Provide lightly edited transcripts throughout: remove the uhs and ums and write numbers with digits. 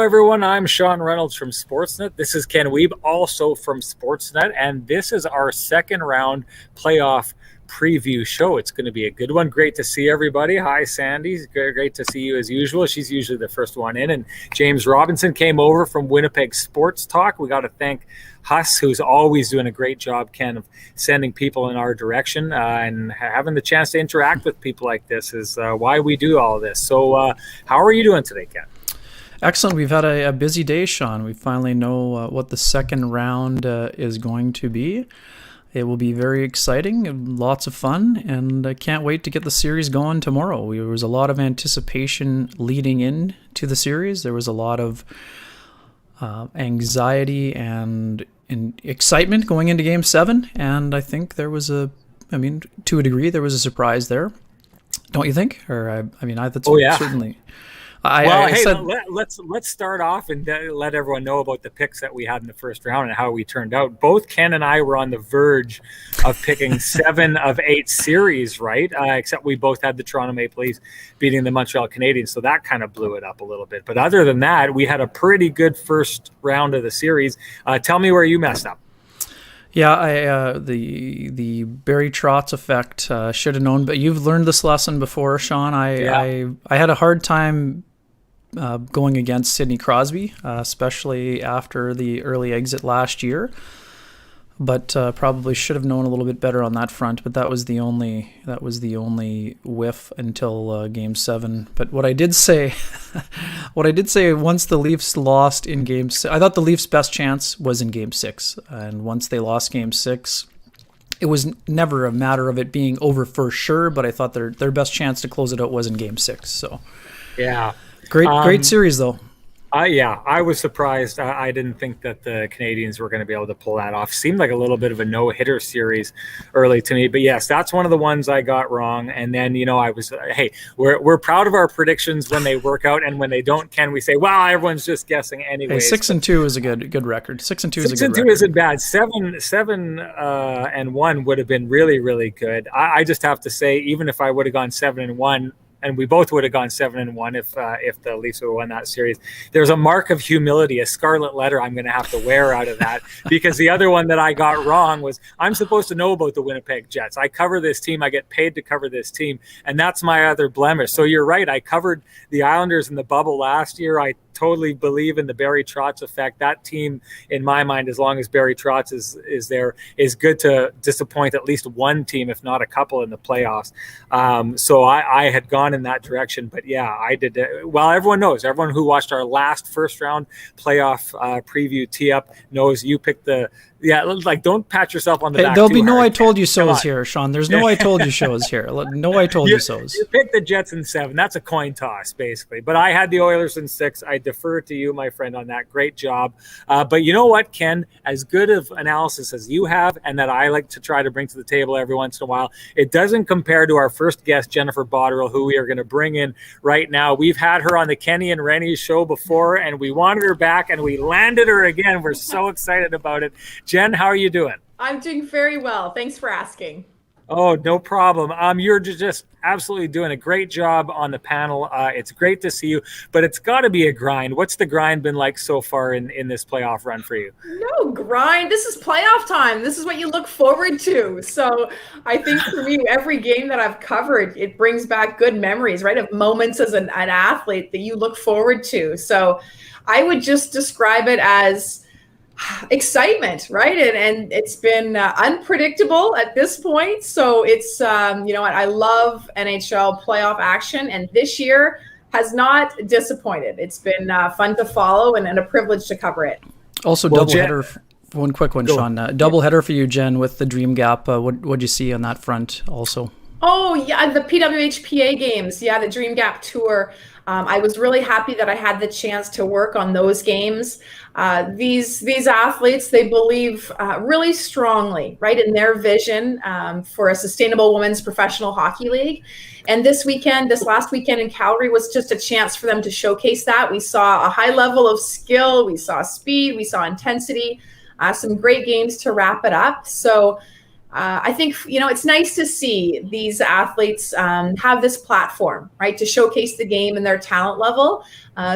everyone. I'm Sean Reynolds from Sportsnet. This is Ken Wiebe, also from Sportsnet, and this is our second round playoff preview show. It's going to be a good one. Great to see everybody. Hi, Sandy. Great to see you as usual. She's usually the first one in. And James Robinson came over from Winnipeg Sports Talk. We got to thank Huss, who's always doing a great job, Ken, of sending people in our direction, and having the chance to interact with people like this is why we do all of this. So how are you doing today, Ken? Excellent. We've had a busy day, Sean. We finally know what the second round is going to be. It will be very exciting, lots of fun, and I can't wait to get the series going tomorrow. There was a lot of anticipation leading in to the series. There was a lot of anxiety and excitement going into Game 7, and I think there was to a degree, there was a surprise there. Don't you think? Or that's certainly... Let's start off and let everyone know about the picks that we had in the first round and how we turned out. Both Ken and I were on the verge of picking 7 of 8 series, right? Except we both had the Toronto Maple Leafs beating the Montreal Canadiens, so that kind of blew it up a little bit. But other than that, we had a pretty good first round of the series. Tell me where you messed up. Yeah, the Barry Trotz effect, should have known, but you've learned this lesson before, Sean. I had a hard time going against Sidney Crosby, especially after the early exit last year, but probably should have known a little bit better on that front. But that was the only whiff until Game 7. But what I did say, once the Leafs lost in Game 6, I thought the Leafs' best chance was in Game 6, and once they lost Game 6, it was never a matter of it being over for sure. But I thought their best chance to close it out was in Game 6. So yeah. Great series, though. I was surprised. I didn't think that the Canadiens were going to be able to pull that off. Seemed like a little bit of a no-hitter series early to me. But yes, that's one of the ones I got wrong. And then, I was, we're proud of our predictions when they work out, and when they don't, can we say, well, everyone's just guessing anyway. 6-2 is a good record. 6-2 is a good record. 6-2 isn't bad. 7-1 would have been really, really good. I just have to say, even if I would have gone 7-1, and we both would have gone 7-1 if the Leafs would have won that series. There's a mark of humility, a scarlet letter I'm going to have to wear out of that, because the other one that I got wrong was I'm supposed to know about the Winnipeg Jets. I cover this team. I get paid to cover this team, and that's my other blemish. So you're right. I covered the Islanders in the bubble last year. I totally believe in the Barry Trotz effect. That team, in my mind, as long as Barry Trotz is there, is good to disappoint at least one team, if not a couple, in the playoffs. So I had gone in that direction, but yeah, I did. Well, everyone knows. Everyone who watched our last first round playoff preview tee up knows you picked the. Yeah, don't pat yourself on the back. There'll be no hard. I told you so's here, Sean. There's no I told you so's here. No I told you so's. You picked the Jets in 7. That's a coin toss, basically. But I had the Oilers in 6. I defer to you, my friend, on that. Great job. But you know what, Ken? As good of analysis as you have, and that I like to try to bring to the table every once in a while, it doesn't compare to our first guest, Jennifer Botterill, who we are going to bring in right now. We've had her on the Kenny and Renny show before, and we wanted her back, and we landed her again. We're so excited about it. Jen, how are you doing? I'm doing very well. Thanks for asking. Oh, no problem. You're just absolutely doing a great job on the panel. It's great to see you, but it's got to be a grind. What's the grind been like so far in this playoff run for you? No grind. This is playoff time. This is what you look forward to. So I think for me, every game that I've covered, it brings back good memories, right, of moments as an athlete that you look forward to. So I would just describe it as excitement, right? And it's been unpredictable at this point. So it's, I love NHL playoff action, and this year has not disappointed. It's been fun to follow and a privilege to cover it. Also, doubleheader. One quick one, Sean. Doubleheader for you, Jen, with the Dream Gap. What'd you see on that front also? Oh, yeah, the PWHPA games. Yeah, the Dream Gap Tour. I was really happy that I had the chance to work on those games. These athletes, they believe really strongly, right, in their vision for a sustainable women's professional hockey league. And this last weekend in Calgary was just a chance for them to showcase that. We saw a high level of skill. We saw speed. We saw intensity. Some great games to wrap it up. So I think, it's nice to see these athletes have this platform, right, to showcase the game and their talent level.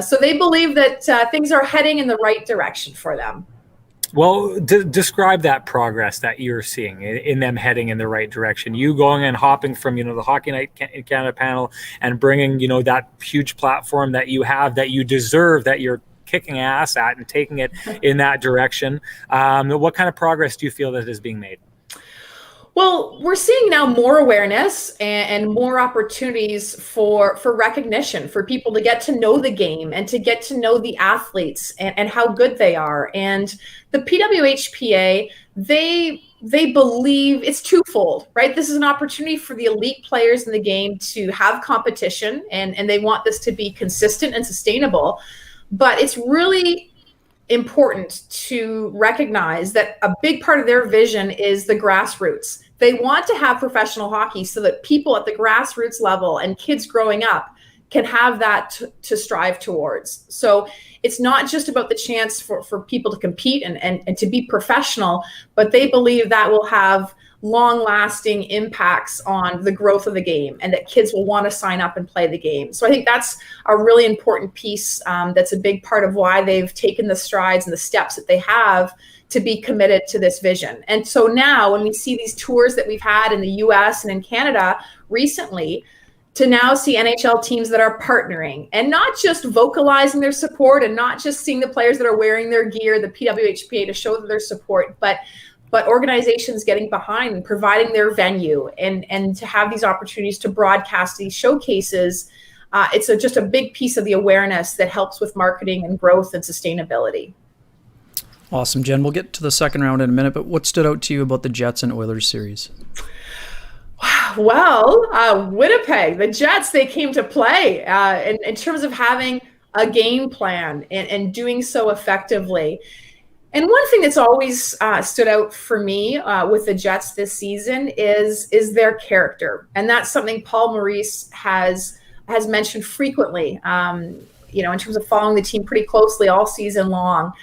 So they believe that things are heading in the right direction for them. Well, describe that progress that you're seeing in them heading in the right direction. You going and hopping from, the Hockey Night in Canada panel and bringing, that huge platform that you have, that you deserve, that you're kicking ass at and taking it in that direction. What kind of progress do you feel that is being made? Well, we're seeing now more awareness and more opportunities for recognition, for people to get to know the game and to get to know the athletes and how good they are. And the PWHPA, they believe it's twofold, right? This is an opportunity for the elite players in the game to have competition, and they want this to be consistent and sustainable. But it's really important to recognize that a big part of their vision is the grassroots. They want to have professional hockey so that people at the grassroots level and kids growing up can have that to strive towards. So it's not just about the chance for people to compete and to be professional, but they believe that will have long-lasting impacts on the growth of the game and that kids will want to sign up and play the game. So I think that's a really important piece. That's a big part of why they've taken the strides and the steps that they have to be committed to this vision. And so now when we see these tours that we've had in the US and in Canada recently, to now see NHL teams that are partnering and not just vocalizing their support and not just seeing the players that are wearing their gear, the PWHPA, to show their support, but organizations getting behind and providing their venue and to have these opportunities to broadcast these showcases. It's just a big piece of the awareness that helps with marketing and growth and sustainability. Awesome, Jen. We'll get to the second round in a minute, but what stood out to you about the Jets and Oilers series? Well, Winnipeg, the Jets, they came to play in terms of having a game plan and doing so effectively. And one thing that's always stood out for me with the Jets this season is their character. And that's something Paul Maurice has mentioned frequently, in terms of following the team pretty closely all season long.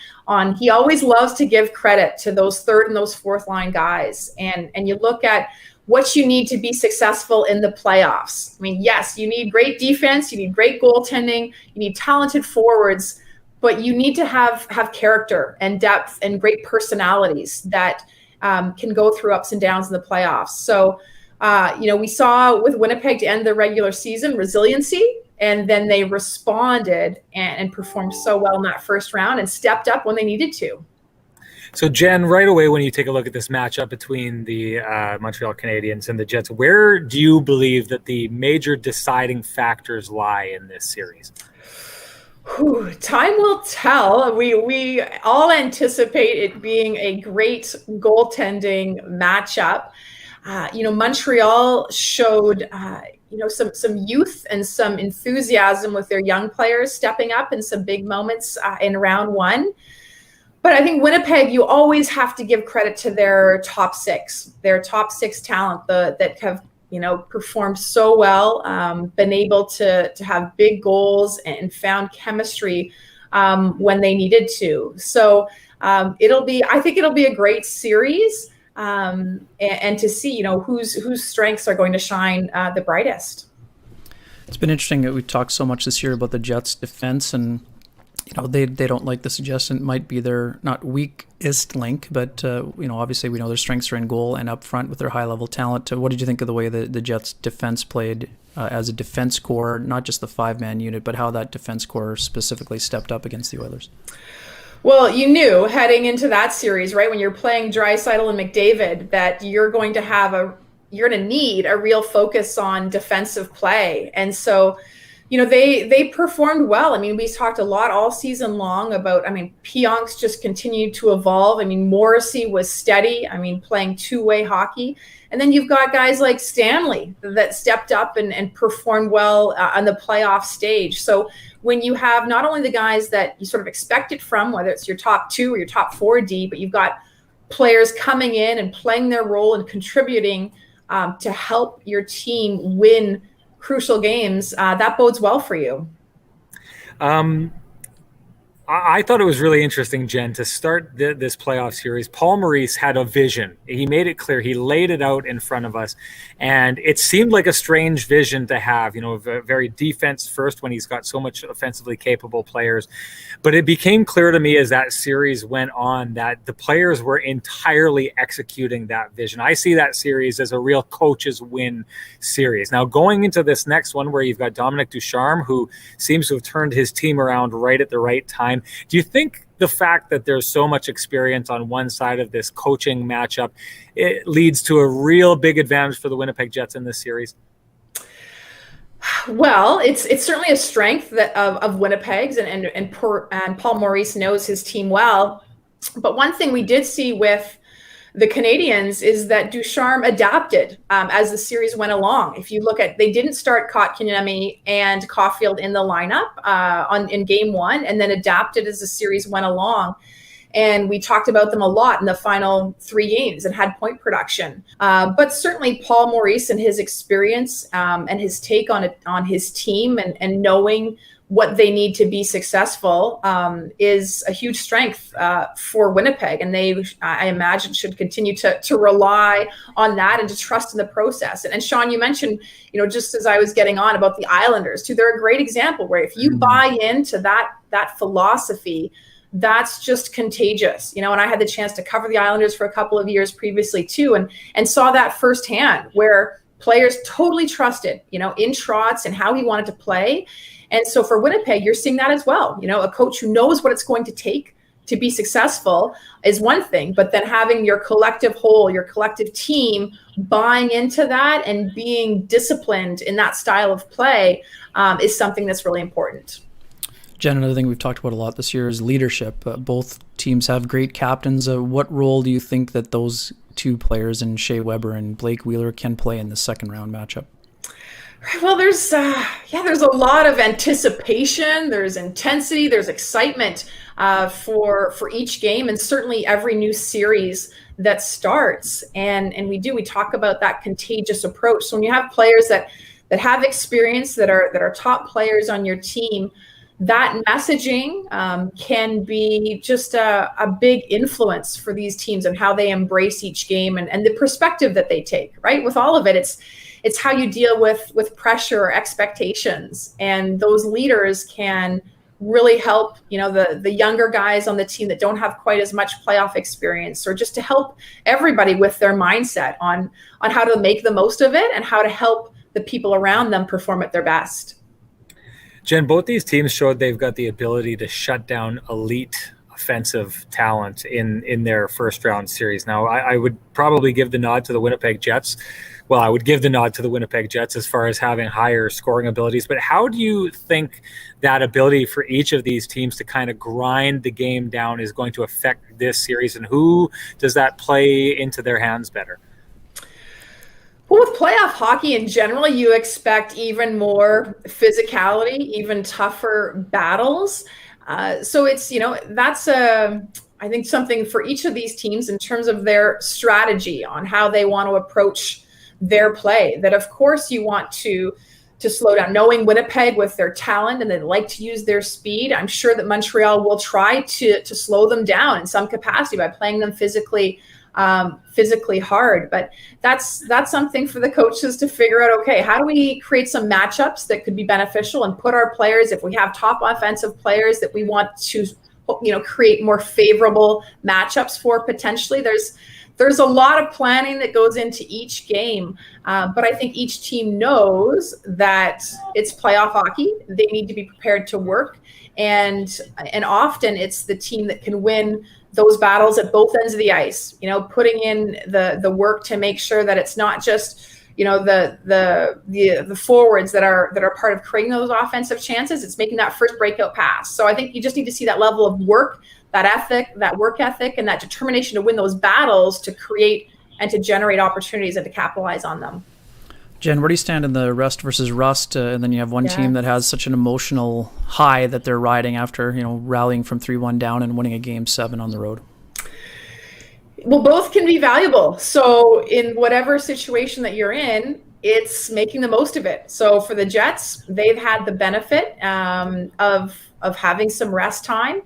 He always loves to give credit to those third and those fourth line guys. And you look at what you need to be successful in the playoffs. I mean, yes, you need great defense, you need great goaltending, you need talented forwards, but you need to have character and depth and great personalities that can go through ups and downs in the playoffs. So, we saw with Winnipeg to end the regular season resiliency, and then they responded and performed so well in that first round and stepped up when they needed to. So, Jen, right away, when you take a look at this matchup between the Montreal Canadiens and the Jets, where do you believe that the major deciding factors lie in this series? Time will tell. We all anticipate it being a great goaltending matchup. Montreal showed, some youth and some enthusiasm with their young players stepping up in some big moments in round one. But I think Winnipeg, you always have to give credit to their top six talent that have performed so well, been able to have big goals and found chemistry when they needed to. So I think it'll be a great series, and to see whose strengths are going to shine the brightest. It's been interesting that we've talked so much this year about the Jets' defense, and they don't like the suggestion it might be their not weakest link, but obviously we know their strengths are in goal and up front with their high level talent. What did you think of the way the Jets defense played as a defense core, not just the 5-man unit, but how that defense core specifically stepped up against the Oilers? Well, you knew heading into that series, right, when you're playing Draisaitl and McDavid, that you're going to need a real focus on defensive play. And so they performed well. I mean, we talked a lot all season long about, Pionk's just continued to evolve. Morrissey was steady, playing two-way hockey. And then you've got guys like Stanley that stepped up and performed well on the playoff stage. So when you have not only the guys that you sort of expect it from, whether it's your top 2 or your top 4D, but you've got players coming in and playing their role and contributing to help your team win crucial games, that bodes well for you. I thought it was really interesting, Jen, to start this playoff series. Paul Maurice had a vision. He made it clear. He laid it out in front of us. And it seemed like a strange vision to have, very defense first when he's got so much offensively capable players. But it became clear to me as that series went on that the players were entirely executing that vision. I see that series as a real coach's win series. Now, going into this next one where you've got Dominic Ducharme, who seems to have turned his team around right at the right time, do you think the fact that there's so much experience on one side of this coaching matchup, it leads to a real big advantage for the Winnipeg Jets in this series? Well, it's certainly a strength of Winnipeg's, and Paul Maurice knows his team well. But one thing we did see with the Canadiens is that Ducharme adapted as the series went along. If you look at, they didn't start Kotkaniemi and Caulfield in the lineup in game one, and then adapted as the series went along. And we talked about them a lot in the final 3 games and had point production. But certainly Paul Maurice and his experience and his take on his team and knowing what they need to be successful is a huge strength for Winnipeg. And they, I imagine, should continue to rely on that and to trust in the process. And Sean, you mentioned, just as I was getting on about the Islanders too, they're a great example where if you buy into that philosophy, that's just contagious, and I had the chance to cover the Islanders for a couple of years previously too, and saw that firsthand where players totally trusted, in Trotz and how he wanted to play. And so for Winnipeg, you're seeing that as well. A coach who knows what it's going to take to be successful is one thing, but then having your collective whole, your collective team buying into that and being disciplined in that style of play is something that's really important. Jen, another thing we've talked about a lot this year is leadership. Both teams have great captains. What role do you think that those two players in Shea Weber and Blake Wheeler can play in the second round matchup? Well, there's a lot of anticipation, there's intensity, there's excitement for each game, and certainly every new series that starts. And we talk about that contagious approach. So when you have players that have experience, that are top players on your team, that messaging can be just a big influence for these teams and how they embrace each game and the perspective that they take, right? With all of it, it's how you deal with pressure or expectations. And those leaders can really help, the younger guys on the team that don't have quite as much playoff experience, or just to help everybody with their mindset on how to make the most of it and how to help the people around them perform at their best. Jen, both these teams showed they've got the ability to shut down elite offensive talent in their first round series. Now, I would probably give the nod to the Winnipeg Jets. Well, I would give the nod to the Winnipeg Jets as far as having higher scoring abilities. But how do you think that ability for each of these teams to kind of grind the game down is going to affect this series? And who does that play into their hands better? Well, with playoff hockey in general, you expect even more physicality, even tougher battles. So it's, that's I think something for each of these teams in terms of their strategy on how they want to approach their play. That, of course, you want to slow down. Knowing Winnipeg with their talent and they like to use their speed, I'm sure that Montreal will try to slow them down in some capacity by playing them physically hard. But that's something for the coaches to figure out. Okay, how do we create some matchups that could be beneficial and put our players, if we have top offensive players that we want to create more favorable matchups for, potentially there's a lot of planning that goes into each game, but I think each team knows that it's playoff hockey. They need to be prepared to work, and often it's the team that can win those battles at both ends of the ice, putting in the work to make sure that it's not just, the forwards that are part of creating those offensive chances. It's making that first breakout pass. So I think you just need to see that level of work, that work ethic, and that determination to win those battles, to create and to generate opportunities and to capitalize on them. Jen, where do you stand in the rest versus rust? And then you have one team that has such an emotional high that they're riding after, rallying from 3-1 down and winning a game 7 on the road. Well, both can be valuable. So in whatever situation that you're in, it's making the most of it. So for the Jets, they've had the benefit of having some rest time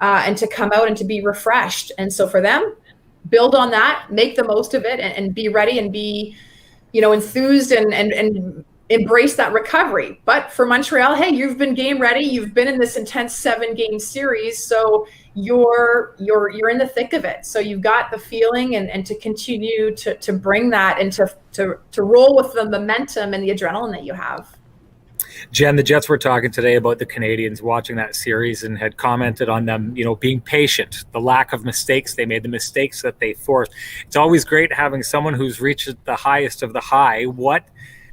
and to come out and to be refreshed. And so for them, build on that, make the most of it, and be ready and be, enthused and embrace that recovery. But for Montreal, hey, you've been game ready. You've been in this intense 7-game series, so you're in the thick of it. So you've got the feeling and to continue to bring that and to roll with the momentum and the adrenaline that you have. Jen, the Jets were talking today about the Canadiens watching that series and had commented on them, being patient, the lack of mistakes they made, the mistakes that they forced. It's always great having someone who's reached the highest of the high. What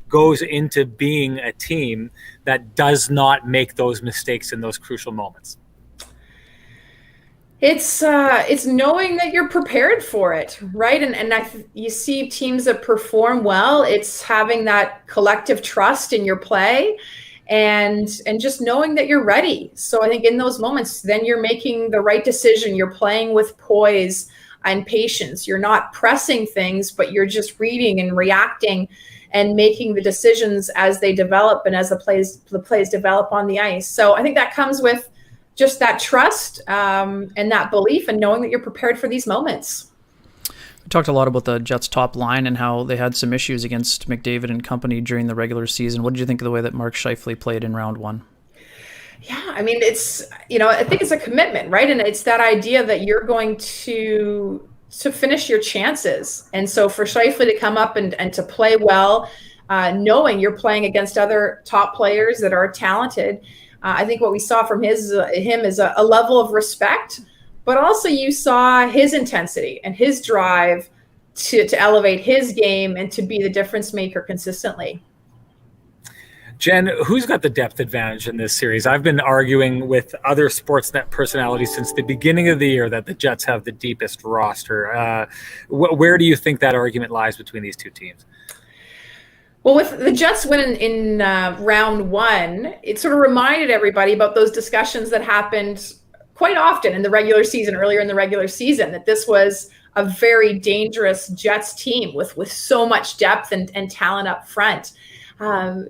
goes into being a team that does not make those mistakes in those crucial moments? It's knowing that you're prepared for it, right? And you see teams that perform well. It's having that collective trust in your play, and just knowing that you're ready. So I think in those moments, then you're making the right decision. You're playing with poise and patience. You're not pressing things, but you're just reading and reacting and making the decisions as they develop and as the plays develop on the ice. So I think that comes with just that trust and that belief and knowing that you're prepared for these moments. We talked a lot about the Jets' top line and how they had some issues against McDavid and company during the regular season. What did you think of the way that Mark Scheifele played in round one? Yeah, I mean, it's, I think it's a commitment, right? And it's that idea that you're going to finish your chances. And so for Scheifele to come up and to play well, knowing you're playing against other top players that are talented, I think what we saw from him is a level of respect, but also you saw his intensity and his drive to elevate his game and to be the difference maker consistently. Jen, who's got the depth advantage in this series? I've been arguing with other Sportsnet personalities since the beginning of the year that the Jets have the deepest roster. Where do you think that argument lies between these two teams? Well, with the Jets winning in round one, it sort of reminded everybody about those discussions that happened quite often in the regular season, earlier in the regular season, that this was a very dangerous Jets team with so much depth and talent up front. But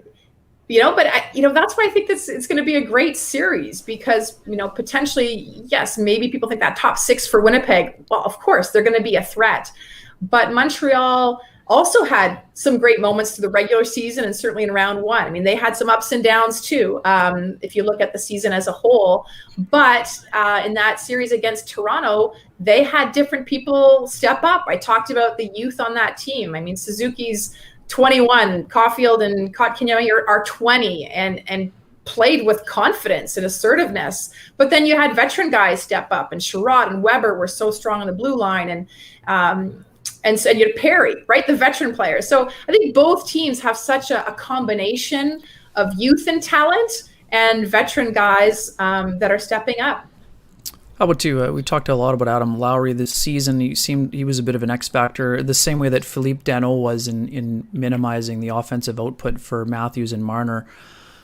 that's why I think it's going to be a great series because, potentially, yes, maybe people think that top 6 for Winnipeg. Well, of course, they're going to be a threat. But Montreal also had some great moments to the regular season and certainly in round one. I mean, they had some ups and downs too, if you look at the season as a whole. But in that series against Toronto, they had different people step up. I talked about the youth on that team. I mean, Suzuki's 21, Caulfield and Kotkaniemi are 20 and played with confidence and assertiveness. But then you had veteran guys step up, and Sherrod and Weber were so strong on the blue line, and so you had Perry, right, the veteran players. So I think both teams have such a combination of youth and talent and veteran guys that are stepping up. How about you? We talked a lot about Adam Lowry this season. He was a bit of an X factor, the same way that Philippe Danault was in minimizing the offensive output for Matthews and Marner.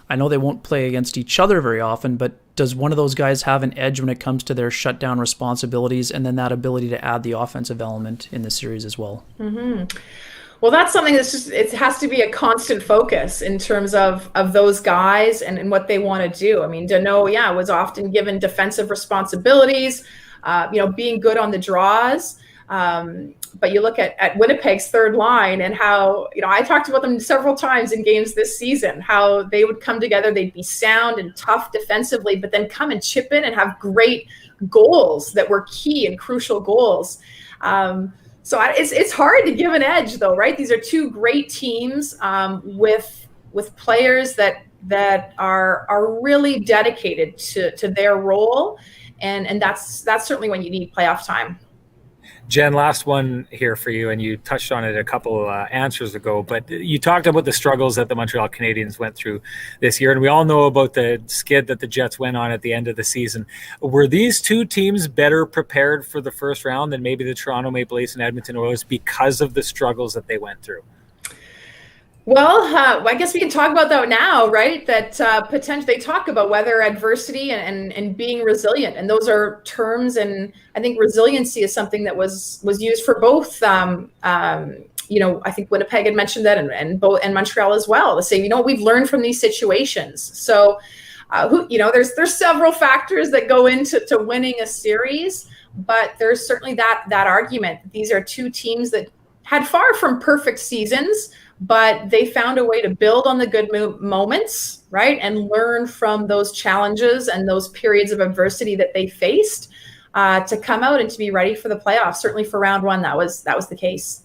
I know they won't play against each other very often, but does one of those guys have an edge when it comes to their shutdown responsibilities and then that ability to add the offensive element in the series as well? Mm-hmm. Well, that's something it has to be a constant focus in terms of those guys and what they want to do. I mean, Danault, was often given defensive responsibilities, being good on the draws. But you look at Winnipeg's third line and how, I talked about them several times in games this season, how they would come together, they'd be sound and tough defensively, but then come and chip in and have great goals that were key and crucial goals. So it's hard to give an edge though, right? These are two great teams with players that are really dedicated to their role. And that's certainly when you need playoff time. Jen, last one here for you, and you touched on it a couple answers ago, but you talked about the struggles that the Montreal Canadiens went through this year, and we all know about the skid that the Jets went on at the end of the season. Were these two teams better prepared for the first round than maybe the Toronto Maple Leafs and Edmonton Oilers because of the struggles that they went through? Well, I guess we can talk about that now, right? That potentially they talk about weather adversity and being resilient, and those are terms. And I think resiliency is something that was used for both I think Winnipeg had mentioned that, and Montreal as well, to say, we've learned from these situations. So, there's several factors that go into winning a series, but there's certainly that argument. These are two teams that had far from perfect seasons, but they found a way to build on the good moments, right, and learn from those challenges and those periods of adversity that they faced to come out and to be ready for the playoffs. Certainly for round one, that was the case.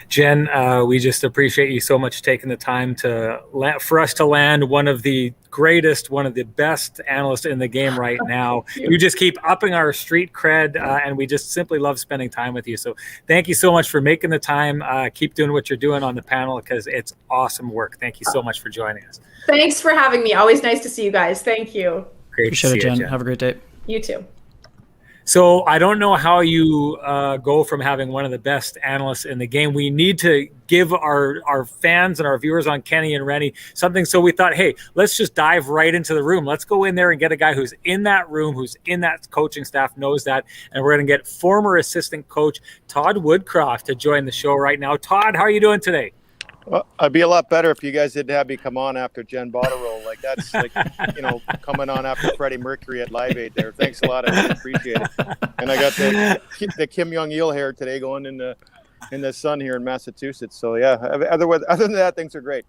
Jen, we just appreciate you so much taking the time for us to land one of the greatest, one of the best analysts in the game right now. You just keep upping our street cred, and we just simply love spending time with you. So thank you so much for making the time. Keep doing what you're doing on the panel, because it's awesome work. Thank you so much for joining us. Thanks for having me. Always nice to see you guys. Thank you. Great Appreciate to it, see Jen. you, Jen. Have a great day. You too. So I don't know how you go from having one of the best analysts in the game. We need to give our fans and our viewers on Kenny and Renny something. So we thought, hey, let's just dive right into the room. Let's go in there and get a guy who's in that room, who's in that coaching staff, knows that. And we're going to get former assistant coach Todd Woodcroft to join the show right now. Todd, how are you doing today? Well, I'd be a lot better if you guys didn't have me come on after Jen Botterill. Like, that's like, coming on after Freddie Mercury at Live Aid there. Thanks a lot. I really appreciate it. And I got the Kim Jong-il hair today going in the sun here in Massachusetts. So, yeah, other than that, things are great.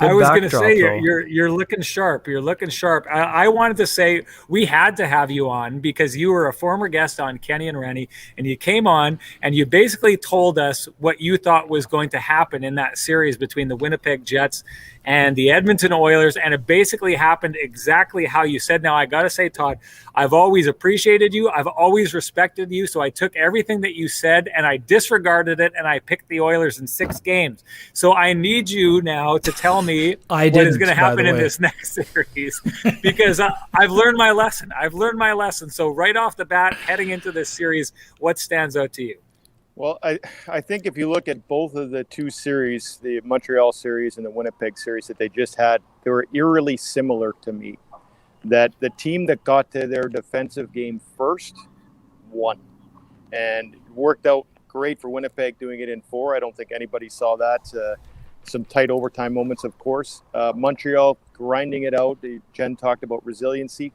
I was going to say you're looking sharp. You're looking sharp. I wanted to say we had to have you on because you were a former guest on Kenny and Renny, and you came on and you basically told us what you thought was going to happen in that series between the Winnipeg Jets and the Edmonton Oilers, and it basically happened exactly how you said. Now, I got to say, Todd, I've always appreciated you. I've always respected you. So I took everything that you said and I disregarded it, and I picked the Oilers in 6 games. So I need you now to tell me what is going to happen in this next series, because I've learned my lesson. So right off the bat, heading into this series, what stands out to you? Well, I think if you look at both of the 2 series, the Montreal series and the Winnipeg series that they just had, they were eerily similar to me. That the team that got to their defensive game first won. And it worked out great for Winnipeg doing it in 4. I don't think anybody saw that. Some tight overtime moments, of course. Montreal grinding it out. Jen talked about resiliency.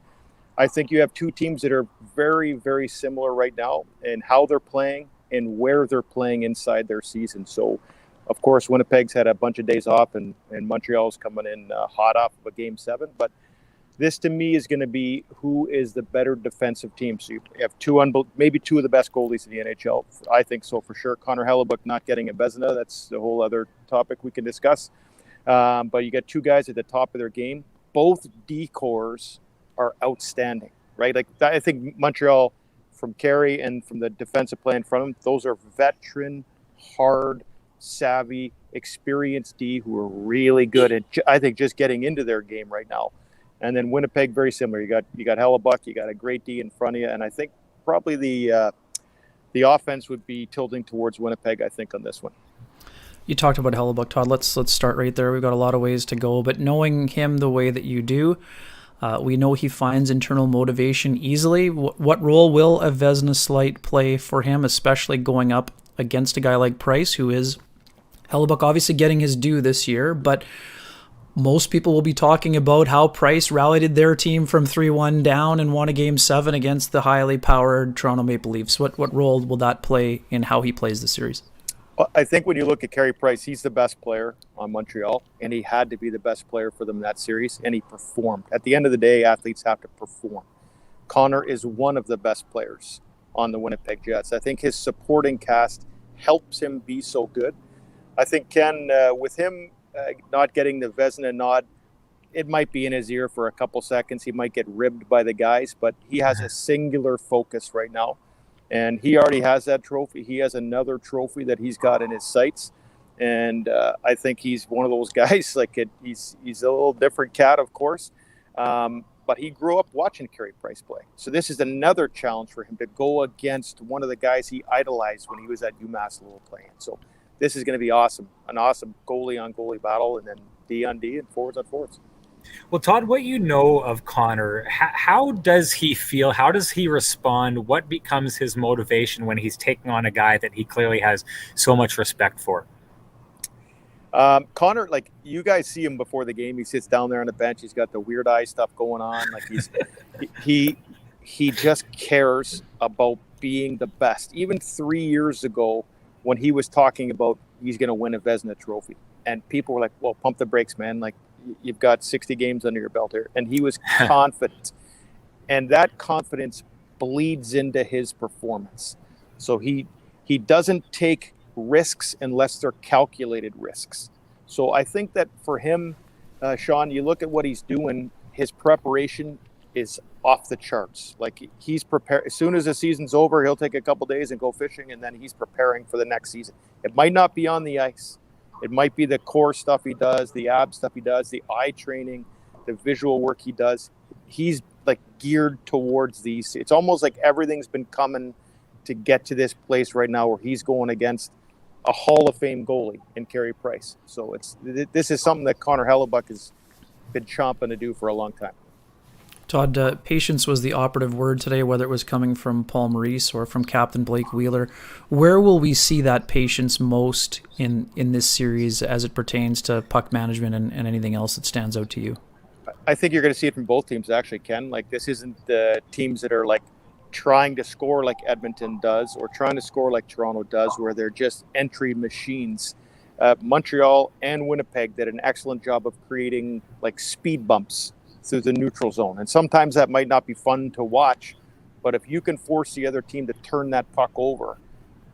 I think you have 2 teams that are very, very similar right now in how they're playing and where they're playing inside their season. So, of course, Winnipeg's had a bunch of days off, and Montreal's coming in hot off of a Game 7. But this, to me, is going to be who is the better defensive team. So you have maybe 2 of the best goalies in the NHL. I think so for sure. Connor Hellebuyck not getting a Vezina, that's a whole other topic we can discuss. But you got 2 guys at the top of their game. Both D-cores are outstanding, right? Like, I think Montreal, from Carey and from the defensive play in front of him, those are veteran, hard, savvy, experienced D who are really good at, I think, just getting into their game right now. And then Winnipeg, very similar. You got Hellebuyck, you got a great D in front of you, and I think probably the offense would be tilting towards Winnipeg, I think, on this one. You talked about Hellebuyck, Todd. Let's start right there. We've got a lot of ways to go, but knowing him the way that you do, we know he finds internal motivation easily. What role will a Vezina slight play for him, especially going up against a guy like Price, who is Hellebuyck obviously getting his due this year, but most people will be talking about how Price rallied their team from 3-1 down and won a Game 7 against the highly powered Toronto Maple Leafs. What role will that play in how he plays the series? Well, I think when you look at Carey Price, he's the best player on Montreal, and he had to be the best player for them in that series, and he performed. At the end of the day, athletes have to perform. Connor is one of the best players on the Winnipeg Jets. I think his supporting cast helps him be so good. I think, Ken, with him not getting the Vezina nod, it might be in his ear for a couple seconds. He might get ribbed by the guys, but he has a singular focus right now. And he already has that trophy. He has another trophy that he's got in his sights. And I think he's one of those guys, he's a little different cat, of course. But he grew up watching Carey Price play. So this is another challenge for him to go against one of the guys he idolized when he was at UMass Lowell playing. So this is going to be awesome. An awesome goalie-on-goalie battle, and then D on D and forwards on forwards. Well, Todd, what you know of Connor, how does he feel? How does he respond? What becomes his motivation when he's taking on a guy that he clearly has so much respect for? Connor, like you guys see him before the game, he sits down there on the bench. He's got the weird eye stuff going on. Like he just cares about being the best. Even 3 years ago, when he was talking about he's going to win a Vezina trophy, and people were like, "Well, pump the brakes, man! Like you've got 60 games under your belt here," and he was confident, and that confidence bleeds into his performance. So he doesn't take risks unless they're calculated risks. So I think that for him, Sean, you look at what he's doing, his preparation is off the charts. Like he's prepared. As soon as the season's over, he'll take a couple days and go fishing, and then he's preparing for the next season. It might not be on the ice. It might be the core stuff he does, the ab stuff he does, the eye training, the visual work he does. He's like geared towards these. It's almost like everything's been coming to get to this place right now where he's going against a Hall of Fame goalie in Carey Price. So this is something that Connor Hellebuck has been chomping to do for a long time. Todd, patience was the operative word today, whether it was coming from Paul Maurice or from Captain Blake Wheeler. Where will we see that patience most in this series as it pertains to puck management and anything else that stands out to you? I think you're going to see it from both teams, actually, Ken. Like, this isn't the teams that are, like, trying to score like Edmonton does or trying to score like Toronto does, where they're just entry machines. Montreal and Winnipeg did an excellent job of creating, like, speed bumps through the neutral zone. And sometimes that might not be fun to watch, but if you can force the other team to turn that puck over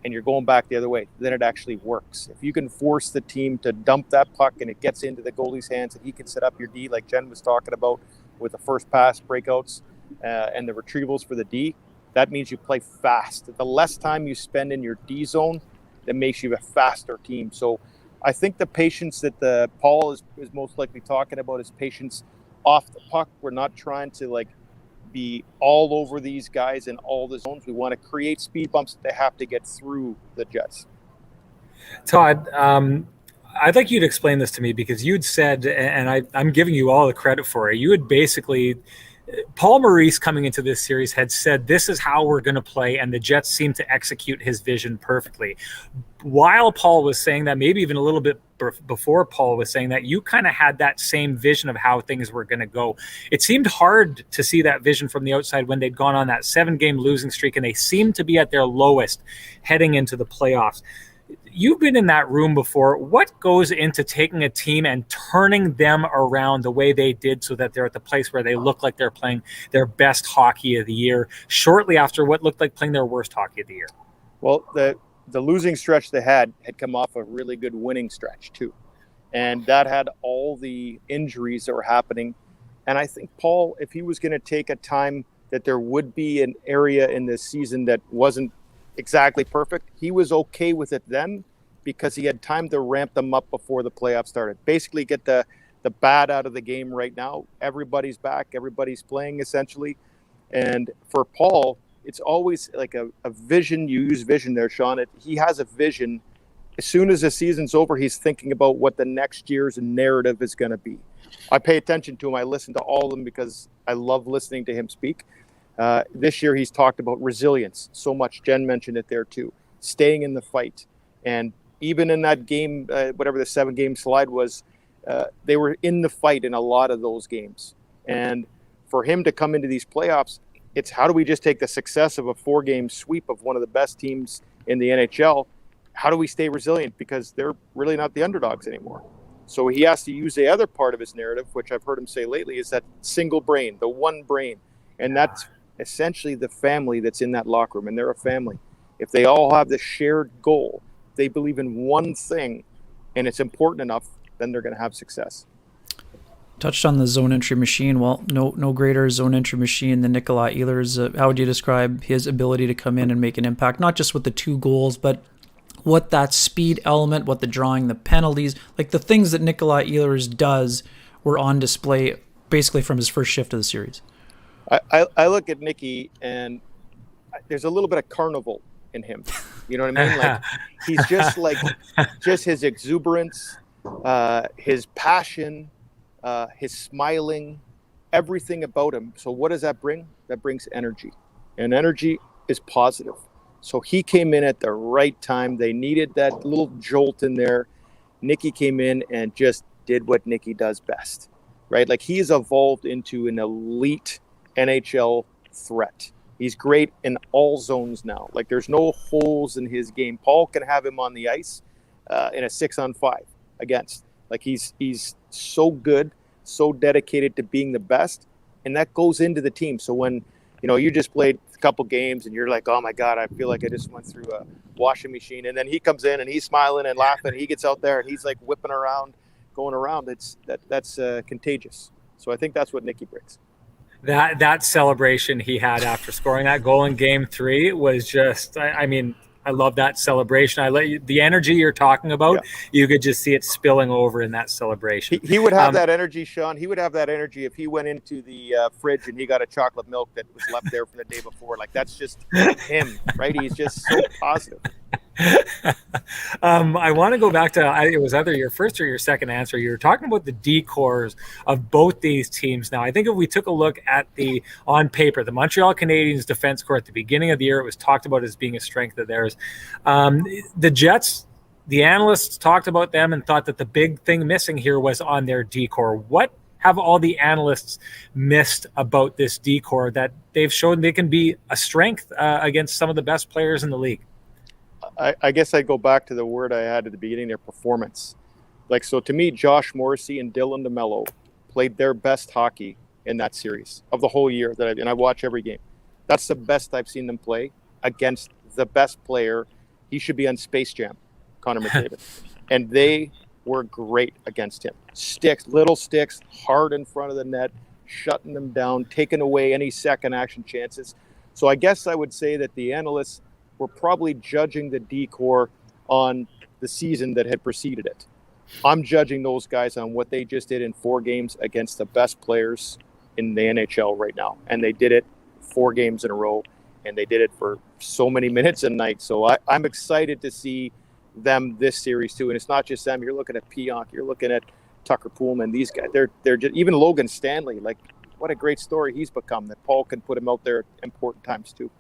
and you're going back the other way, then it actually works. If you can force the team to dump that puck and it gets into the goalie's hands and he can set up your D, like Jen was talking about with the first pass breakouts and the retrievals for the D, that means you play fast. The less time you spend in your D zone, that makes you a faster team. So I think the patience that Paul is most likely talking about is patience off the puck. We're not trying to like be all over these guys in all the zones. We want to create speed bumps that they have to get through the Jets. Todd, I'd like you to explain this to me, because you'd said, and I'm giving you all the credit for it, you had basically, Paul Maurice coming into this series had said, this is how we're going to play, and the Jets seemed to execute his vision perfectly. While Paul was saying that, maybe even a little bit before Paul was saying that, you kind of had that same vision of how things were going to go. It seemed hard to see that vision from the outside when they'd gone on that 7-game losing streak, and they seemed to be at their lowest heading into the playoffs. You've been in that room before. What goes into taking a team and turning them around the way they did so that they're at the place where they look like they're playing their best hockey of the year shortly after what looked like playing their worst hockey of the year? Well, the losing stretch they had come off a really good winning stretch too. And that had all the injuries that were happening. And I think Paul, if he was going to take a time that there would be an area in this season that wasn't exactly perfect, he was okay with it then, because he had time to ramp them up before the playoffs started. Basically get the bad out of the game right now. Everybody's back. Everybody's playing essentially. And for Paul, it's always like a vision. You use vision there, Sean. He has a vision. As soon as the season's over, he's thinking about what the next year's narrative is going to be. I pay attention to him. I listen to all of them because I love listening to him speak. This year, he's talked about resilience so much. Jen mentioned it there too. Staying in the fight. And even in that game, whatever the 7-game slide was, they were in the fight in a lot of those games. And for him to come into these playoffs, it's how do we just take the success of a 4-game sweep of one of the best teams in the NHL? How do we stay resilient? Because they're really not the underdogs anymore. So he has to use the other part of his narrative, which I've heard him say lately, is that single brain, the one brain. And that's essentially the family that's in that locker room. And they're a family. If they all have the shared goal, they believe in one thing, and it's important enough, then they're going to have success. Touched on the zone entry machine. Well, no greater zone entry machine than Nikolai Ehlers. How would you describe his ability to come in and make an impact, not just with the 2 goals, but what that speed element, what the drawing, the penalties, like the things that Nikolai Ehlers does were on display basically from his first shift of the series? I look at Nicky, and there's a little bit of carnival in him. You know what I mean? Like he's just his exuberance, his passion, his smiling, everything about him. So what does that bring? That brings energy, and energy is positive. So he came in at the right time. They needed that little jolt in there. Nicky came in and just did what Nicky does best, right? Like, he's evolved into an elite NHL threat. He's great in all zones now. Like, there's no holes in his game. Paul can have him on the ice in a 6-on-5 against. Like, he's so good, so dedicated to being the best, and that goes into the team. So when, you just played a couple games and you're like, oh my God, I feel like I just went through a washing machine, and then he comes in and he's smiling and laughing, he gets out there and he's like whipping around, going around. That's contagious. So I think that's what Nicky brings. That celebration he had after scoring that goal in Game 3 was just, I love that celebration. The energy you're talking about, You could just see it spilling over in that celebration. He would have that energy, Sean. He would have that energy if he went into the fridge and he got a chocolate milk that was left there from the day before. Like, that's just him, right? He's just so positive. I want to go back to, it was either your first or your second answer. You were talking about the decors of both these teams. Now, I think if we took a look at on paper, the Montreal Canadiens defense core at the beginning of the year, it was talked about as being a strength of theirs. The Jets, the analysts talked about them and thought that the big thing missing here was on their decor. What have all the analysts missed about this decor that they've shown they can be a strength against some of the best players in the league? I guess I'd go back to the word I had at the beginning there, performance. Like, so to me, Josh Morrissey and Dylan DeMello played their best hockey in that series of the whole year, and I watch every game. That's the best I've seen them play against the best player. He should be on Space Jam, Connor McDavid. And they were great against him. Little sticks, hard in front of the net, shutting them down, taking away any second action chances. So I guess I would say that the analysts were probably judging the decor on the season that had preceded it. I'm judging those guys on what they just did in 4 games against the best players in the NHL right now. And they did it 4 games in a row, and they did it for so many minutes a night. So I'm excited to see them this series too. And it's not just them. You're looking at Pionk, you're looking at Tucker Poolman, these guys. They're just, even Logan Stanley, like, what a great story he's become, that Paul can put him out there at important times too.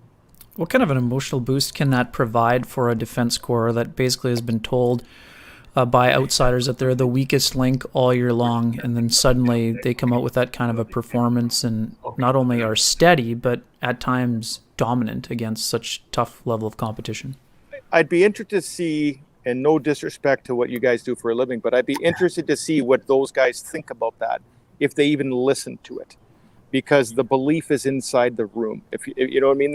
What kind of an emotional boost can that provide for a defense core that basically has been told by outsiders that they're the weakest link all year long, and then suddenly they come out with that kind of a performance and not only are steady, but at times dominant against such tough level of competition? I'd be interested to see, and no disrespect to what you guys do for a living, but I'd be interested to see what those guys think about that, if they even listen to it, because the belief is inside the room. If you know what I mean,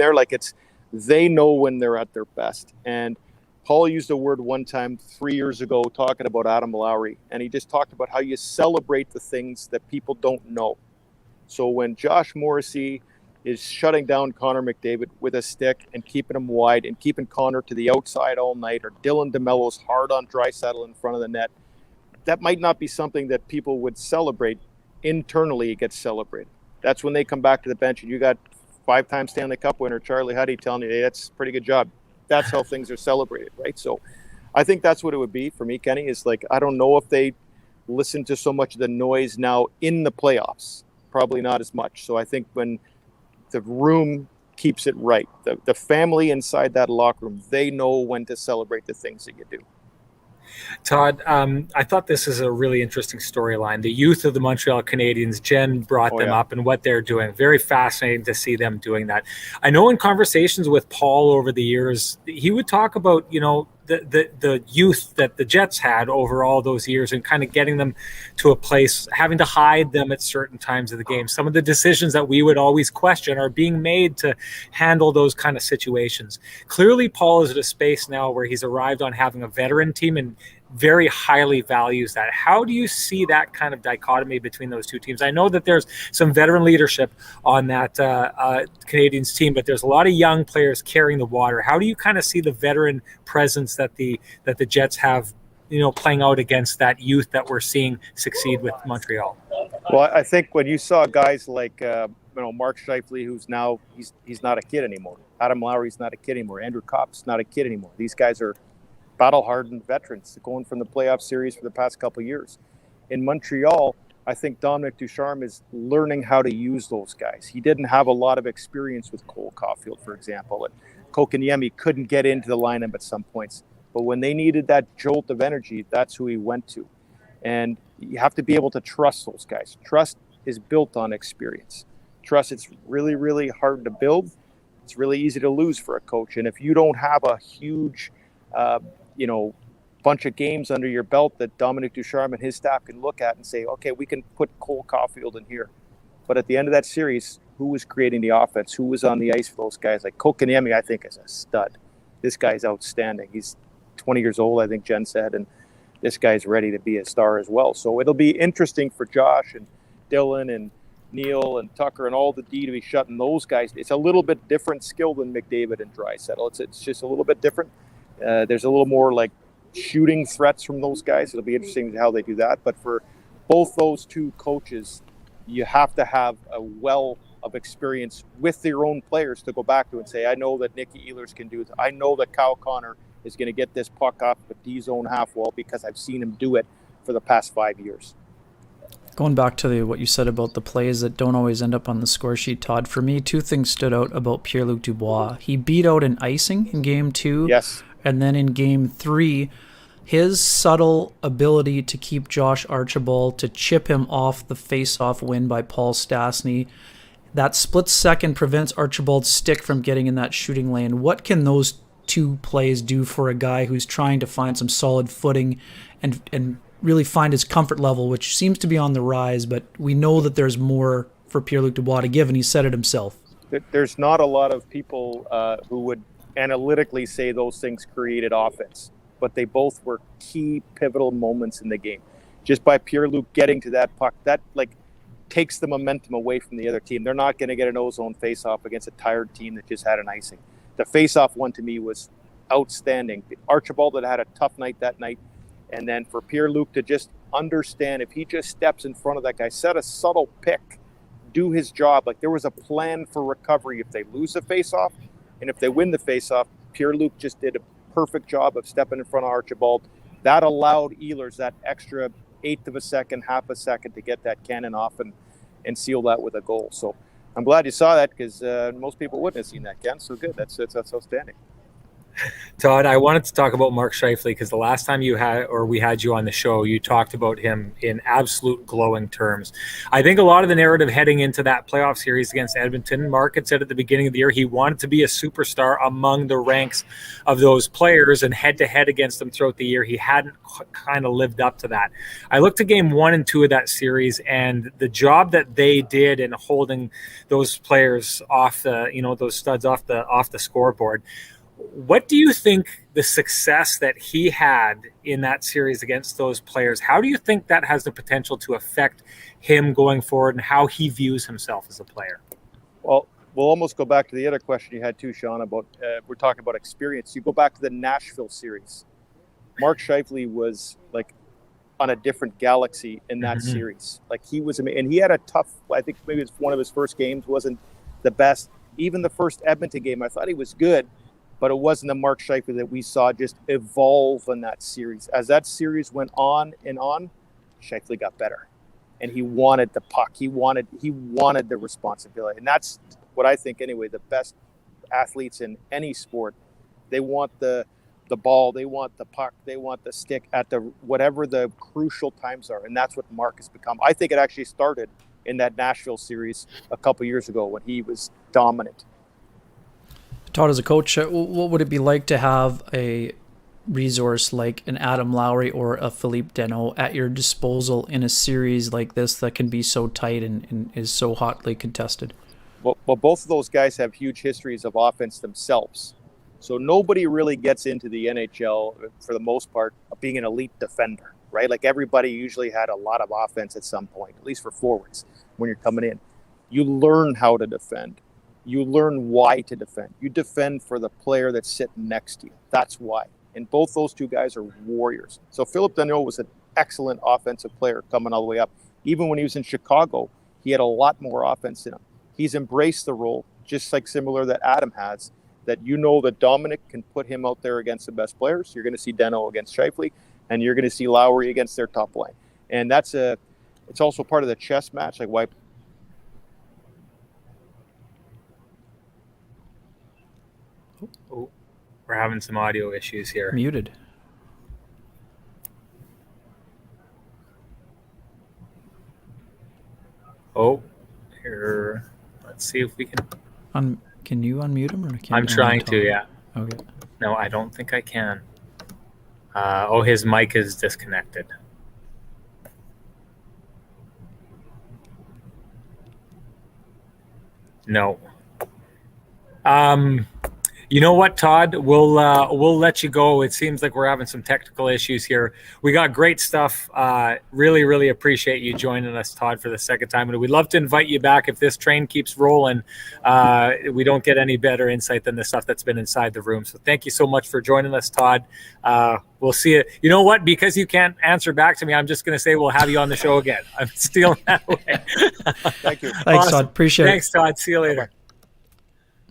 they know when they're at their best. And Paul used a word one time 3 years ago talking about Adam Lowry, and he just talked about how you celebrate the things that people don't know. So when Josh Morrissey is shutting down Connor McDavid with a stick and keeping him wide and keeping Connor to the outside all night, or Dylan DeMello's hard on Draisaitl in front of the net, that might not be something that people would celebrate. Internally, it gets celebrated. That's when they come back to the bench and you got 5-time Stanley Cup winner Charlie Huddy telling you, hey, that's a pretty good job. That's how things are celebrated, right? So I think that's what it would be for me, Kenny, is like, I don't know if they listen to so much of the noise now in the playoffs. Probably not as much. So I think when the room keeps it right, the family inside that locker room, they know when to celebrate the things that you do. Todd, I thought this is a really interesting storyline. The youth of the Montreal Canadiens, Jen brought them up and what they're doing. Very fascinating to see them doing that. I know in conversations with Paul over the years, he would talk about, the youth that the Jets had over all those years and kind of getting them to a place, having to hide them at certain times of the game. Some of the decisions that we would always question are being made to handle those kind of situations. Clearly, Paul is at a space now where he's arrived on having a veteran team and very highly values that. How do you see that kind of dichotomy between those two teams? I know that there's some veteran leadership on that Canadiens team, but there's a lot of young players carrying the water. How do you kind of see the veteran presence that the Jets have, playing out against that youth that we're seeing succeed with Montreal? Well, I think when you saw guys like Mark Scheifele, who's now he's not a kid anymore. Adam Lowry's not a kid anymore. Andrew Kopp's not a kid anymore. These guys are battle-hardened veterans going from the playoff series for the past couple of years. In Montreal, I think Dominic Ducharme is learning how to use those guys. He didn't have a lot of experience with Cole Caulfield, for example. And Kotkaniemi couldn't get into the lineup at some points. But when they needed that jolt of energy, that's who he went to. And you have to be able to trust those guys. Trust is built on experience. Trust, it's really, really hard to build. It's really easy to lose for a coach. And if you don't have a huge, bunch of games under your belt that Dominic Ducharme and his staff can look at and say, okay, we can put Cole Caulfield in here. But at the end of that series, who was creating the offense? Who was on the ice for those guys? Like Kotkaniemi, I think, is a stud. This guy's outstanding. He's 20 years old, I think Jen said, and this guy's ready to be a star as well. So it'll be interesting for Josh and Dylan and Neil and Tucker and all the D to be shutting those guys. It's a little bit different skill than McDavid and Draisaitl. It's just a little bit different. There's a little more like shooting threats from those guys. It'll be interesting how they do that. But for both those two coaches, you have to have a well of experience with their own players to go back to and say, I know that Nicky Ehlers can do this. I know that Kyle Connor is going to get this puck off the D-zone half wall because I've seen him do it for the past 5 years. Going back to what you said about the plays that don't always end up on the score sheet, Todd, for me, two things stood out about Pierre-Luc Dubois. He beat out an icing in Game 2. Yes. And then in Game 3, his subtle ability to keep Josh Archibald, to chip him off the face-off win by Paul Stastny, that split second prevents Archibald's stick from getting in that shooting lane. What can those two plays do for a guy who's trying to find some solid footing and really find his comfort level, which seems to be on the rise, but we know that there's more for Pierre-Luc Dubois to give, and he said it himself. There's not a lot of people who would analytically say those things created offense, but they both were key pivotal moments in the game. Just by Pierre-Luc getting to that puck, that takes the momentum away from the other team. They're not going to get an ozone face-off against a tired team that just had an icing. The face-off one to me was outstanding. Archibald had a tough night that night, and then for Pierre-Luc to just understand if he just steps in front of that guy, set a subtle pick, do his job. Like there was a plan for recovery if they lose the face-off, and if they win the face-off. Pierre-Luc just did a perfect job of stepping in front of Archibald. That allowed Ehlers that extra eighth of a second, half a second to get that cannon off and seal that with a goal. So I'm glad you saw that because most people wouldn't have seen that, Ken. So good. That's outstanding. Todd, I wanted to talk about Mark Scheifele because the last time we had you on the show, you talked about him in absolute glowing terms. I think a lot of the narrative heading into that playoff series against Edmonton, Mark had said at the beginning of the year he wanted to be a superstar among the ranks of those players, and head-to-head against them throughout the year, he hadn't kind of lived up to that. I looked at game 1 and 2 of that series, and the job that they did in holding those players off those studs off the scoreboard. What do you think the success that he had in that series against those players, how do you think that has the potential to affect him going forward and how he views himself as a player? Well, we'll almost go back to the other question you had too, Sean, about we're talking about experience. You go back to the Nashville series. Mark Scheifele was like on a different galaxy in that series. Like he was, and he had a tough, I think maybe it's one of his first games wasn't the best. Even the first Edmonton game, I thought he was good. But it wasn't the Mark Scheifele that we saw just evolve in that series. As that series went on and on, Scheifele got better. And he wanted the puck. He wanted the responsibility. And that's what I think, anyway, the best athletes in any sport. They want the ball. They want the puck. They want the stick at the whatever the crucial times are. And that's what Mark has become. I think it actually started in that Nashville series a couple years ago when he was dominant. Todd, as a coach, what would it be like to have a resource like an Adam Lowry or a Philippe Danault at your disposal in a series like this that can be so tight and is so hotly contested? Well, both of those guys have huge histories of offense themselves. So nobody really gets into the NHL, for the most part, of being an elite defender, right? Like everybody usually had a lot of offense at some point, at least for forwards when you're coming in. You learn how to defend. You learn why to defend. You defend for the player that's sitting next to you. That's why. And both those two guys are warriors. So Philippe Danault was an excellent offensive player coming all the way up. Even when he was in Chicago, he had a lot more offense in him. He's embraced the role, just like similar that Adam has, that that Dominic can put him out there against the best players. You're going to see Danault against Scheifele, and you're going to see Lowry against their top line. And that's it's also part of the chess match. Like why? Oh, we're having some audio issues here. Muted. Oh, here. Let's see if we can. Can you unmute him? Or can I'm trying to, yeah. Okay. No, I don't think I can. His mic is disconnected. No. You know what, Todd? We'll let you go. It seems like we're having some technical issues here. We got great stuff. Really, really appreciate you joining us, Todd, for the second time. And we'd love to invite you back if this train keeps rolling. We don't get any better insight than the stuff that's been inside the room. So thank you so much for joining us, Todd. We'll see it. You know what? Because you can't answer back to me, I'm just going to say we'll have you on the show again. I'm stealing that away. Thank you. Thanks, Awesome. Todd. Appreciate it. Thanks, Todd. See you later. Bye-bye.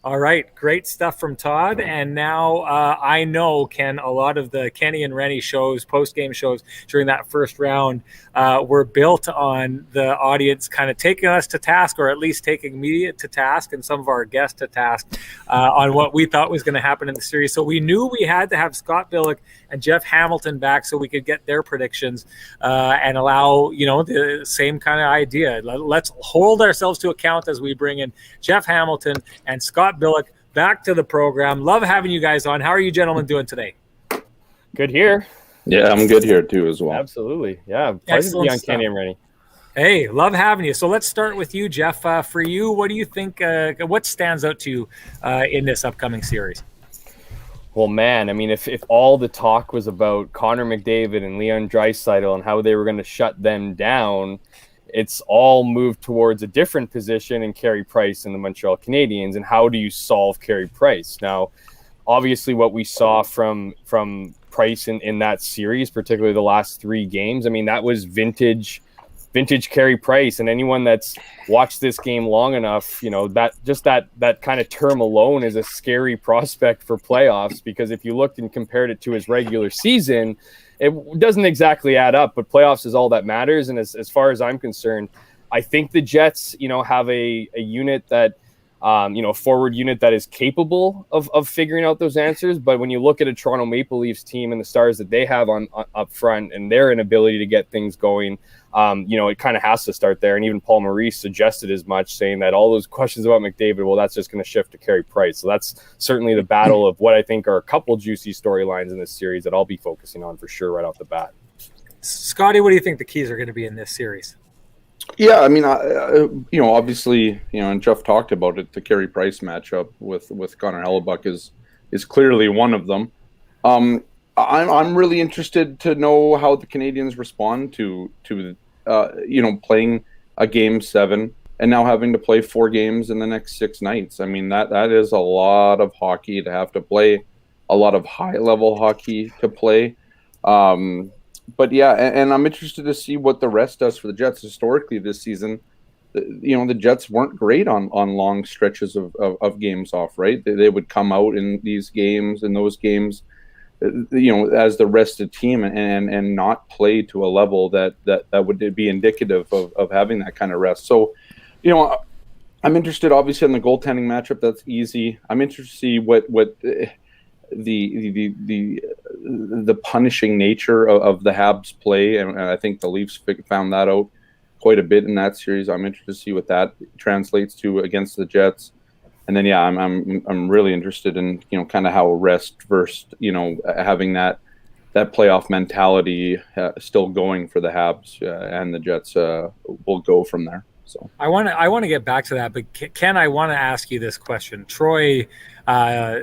All right, great stuff from Todd. And now I know, Ken, a lot of the Kenny and Renny shows, post-game shows during that first round were built on the audience kind of taking us to task, or at least taking me to task and some of our guests to task on what we thought was going to happen in the series. So we knew we had to have Scott Billeck and Jeff Hamilton back so we could get their predictions and allow, the same kind of idea. Let's hold ourselves to account as we bring in Jeff Hamilton and Scott Billeck back to the program. Love having you guys on. How are you gentlemen doing today? Good here. Yeah, I'm good here too as well. Absolutely. Yeah. Pleasure to be on Kenny and Renny. Hey, love having you. So let's start with you, Jeff. For you, what do you think, what stands out to you in this upcoming series? Well, man, I mean, if all the talk was about Connor McDavid and Leon Draisaitl and how they were going to shut them down, it's all moved towards a different position in Carey Price and the Montreal Canadiens. And how do you solve Carey Price? Now, obviously what we saw from Price in that series, particularly the last 3 games, I mean, that was vintage Carey Price. And anyone that's watched this game long enough, that kind of term alone is a scary prospect for playoffs, because if you looked and compared it to his regular season, it doesn't exactly add up, but playoffs is all that matters. And as far as I'm concerned, I think the Jets, have a unit that, a forward unit that is capable of figuring out those answers. But when you look at a Toronto Maple Leafs team and the stars that they have on up front and their inability to get things going, it kind of has to start there. And even Paul Maurice suggested as much, saying that all those questions about McDavid, well, that's just going to shift to Carey Price. So that's certainly the battle of what I think are a couple juicy storylines in this series that I'll be focusing on for sure right off the bat. Scotty, what do you think the keys are going to be in this series? Yeah, I mean, obviously, and Jeff talked about it. The Carey Price matchup with Connor Hellebuyck is clearly one of them. I'm really interested to know how the Canadiens respond to playing a Game 7 and now having to play 4 games in the next 6 nights. I mean, that is a lot of hockey to have to play, a lot of high-level hockey to play. But yeah, and I'm interested to see what the rest does for the Jets. Historically this season, the Jets weren't great on long stretches of games off, right? They would come out in those games, as the rested team and not play to a level that would be indicative of having that kind of rest. So, I'm interested obviously in the goaltending matchup. That's easy. I'm interested to see what the punishing nature of the Habs play, and I think the Leafs found that out quite a bit in that series. I'm interested to see what that translates to against the Jets. And then I'm really interested in kind of how rest versus having that playoff mentality still going for the Habs and the Jets will go from there. So I want to get back to that, but Ken, I want to ask you this question. Troy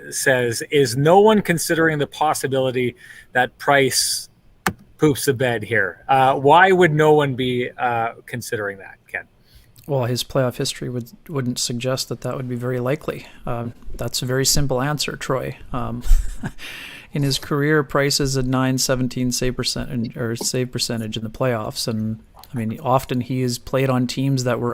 says, is no one considering the possibility that Price poops the bed here? Why would no one be considering that, Ken? Well, his playoff history wouldn't suggest that would be very likely. That's a very simple answer, Troy. In his career, Price is a .917 save percentage in the playoffs, and I mean, often he has played on teams that were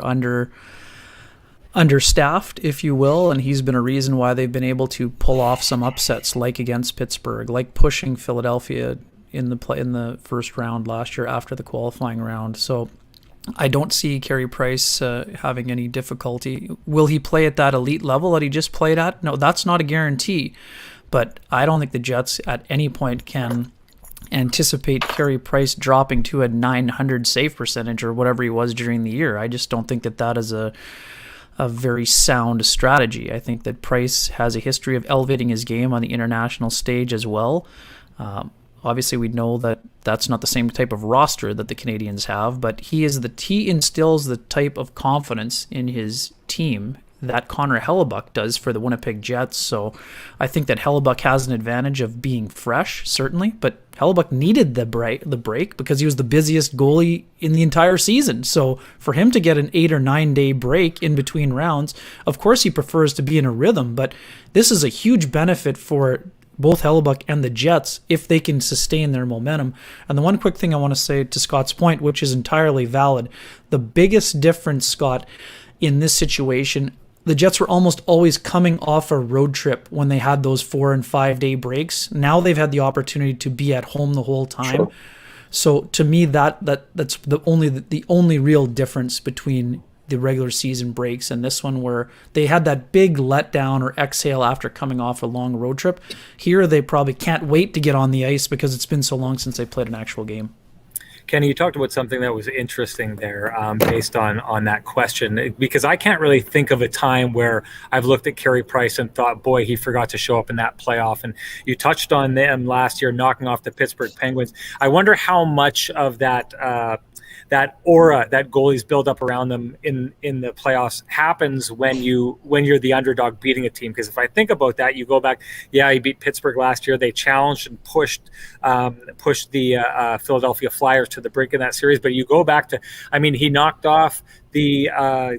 understaffed, if you will, and he's been a reason why they've been able to pull off some upsets, like against Pittsburgh, like pushing Philadelphia in the first round last year after the qualifying round. So I don't see Carey Price having any difficulty. Will he play at that elite level that he just played at? No, that's not a guarantee. But I don't think the Jets at any point can anticipate Carey Price dropping to a 900 save percentage or whatever he was during the year. I just don't think that that is a very sound strategy. I think that Price has a history of elevating his game on the international stage as well. Obviously, we know that that's not the same type of roster that the Canadiens have, but he instills the type of confidence in his team that Connor Hellebuyck does for the Winnipeg Jets. So I think that Hellebuyck has an advantage of being fresh, certainly, but Hellebuyck needed the break because he was the busiest goalie in the entire season. So for him to get an 8 or 9 day break in between rounds, of course he prefers to be in a rhythm, but this is a huge benefit for both Hellebuyck and the Jets if they can sustain their momentum. And the one quick thing I want to say to Scott's point, which is entirely valid, the biggest difference, Scott, in this situation, the Jets were almost always coming off a road trip when they had those 4 and 5 day breaks. Now they've had the opportunity to be at home the whole time. Sure. So to me, that's the only real difference between the regular season breaks and this one, where they had that big letdown or exhale after coming off a long road trip. Here they probably can't wait to get on the ice because it's been so long since they played an actual game. Kenny, you talked about something that was interesting there based on that question, because I can't really think of a time where I've looked at Carey Price and thought, boy, he forgot to show up in that playoff. And you touched on them last year knocking off the Pittsburgh Penguins. I wonder how much of that aura that goalies build up around them in the playoffs happens when you're the underdog beating a team. Because if I think about that, you go back, he beat Pittsburgh last year. They challenged and pushed the Philadelphia Flyers to the brink in that series. But you go back to, he knocked off the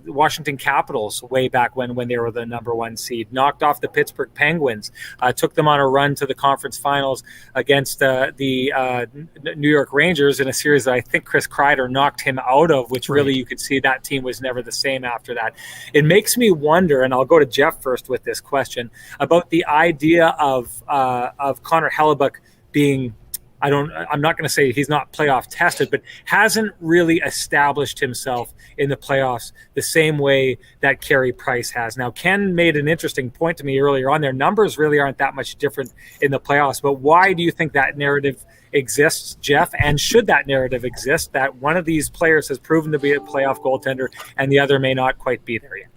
Washington Capitals way back when they were the number 1 seed, knocked off the Pittsburgh Penguins, took them on a run to the conference finals against the New York Rangers in a series that I think Chris Kreider knocked him out of, which really you could see that team was never the same after that. It makes me wonder, and I'll go to Jeff first with this question, about the idea of Connor Hellebuyck being, I'm not going to say he's not playoff tested, but hasn't really established himself in the playoffs the same way that Carey Price has. Now, Ken made an interesting point to me earlier on. Their numbers really aren't that much different in the playoffs, but why do you think that narrative exists, Jeff? And should that narrative exist, that one of these players has proven to be a playoff goaltender and the other may not quite be there yet?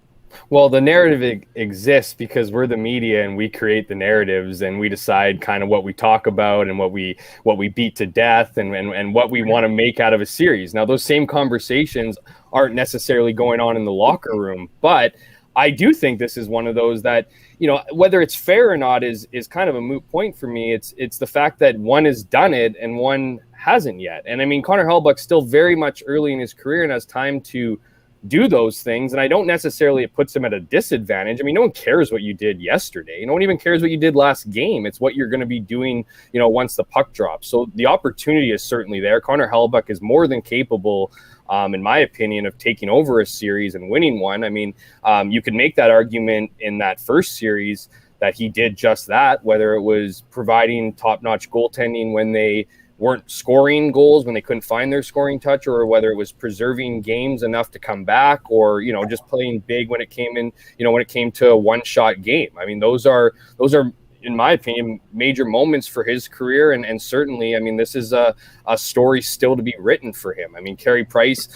Well, the narrative exists because we're the media and we create the narratives and we decide kind of what we talk about and what we beat to death and what we want to make out of a series. Now, those same conversations aren't necessarily going on in the locker room, but I do think this is one of those that, whether it's fair or not is kind of a moot point for me. It's the fact that one has done it and one hasn't yet. And Connor Hellebuyck's still very much early in his career and has time to do those things, and I don't necessarily it puts him at a disadvantage. No one cares what you did yesterday. No one even cares what you did last game. It's what you're going to be doing, once the puck drops. So the opportunity is certainly there. Connor Hellebuyck is more than capable, in my opinion, of taking over a series and winning one. You could make that argument in that first series that he did just that, whether it was providing top-notch goaltending when they weren't scoring goals, when they couldn't find their scoring touch, or whether it was preserving games enough to come back, or just playing big when it came in, when it came to a one-shot game. Those are in my opinion major moments for his career, and certainly this is a story still to be written for him. Carey Price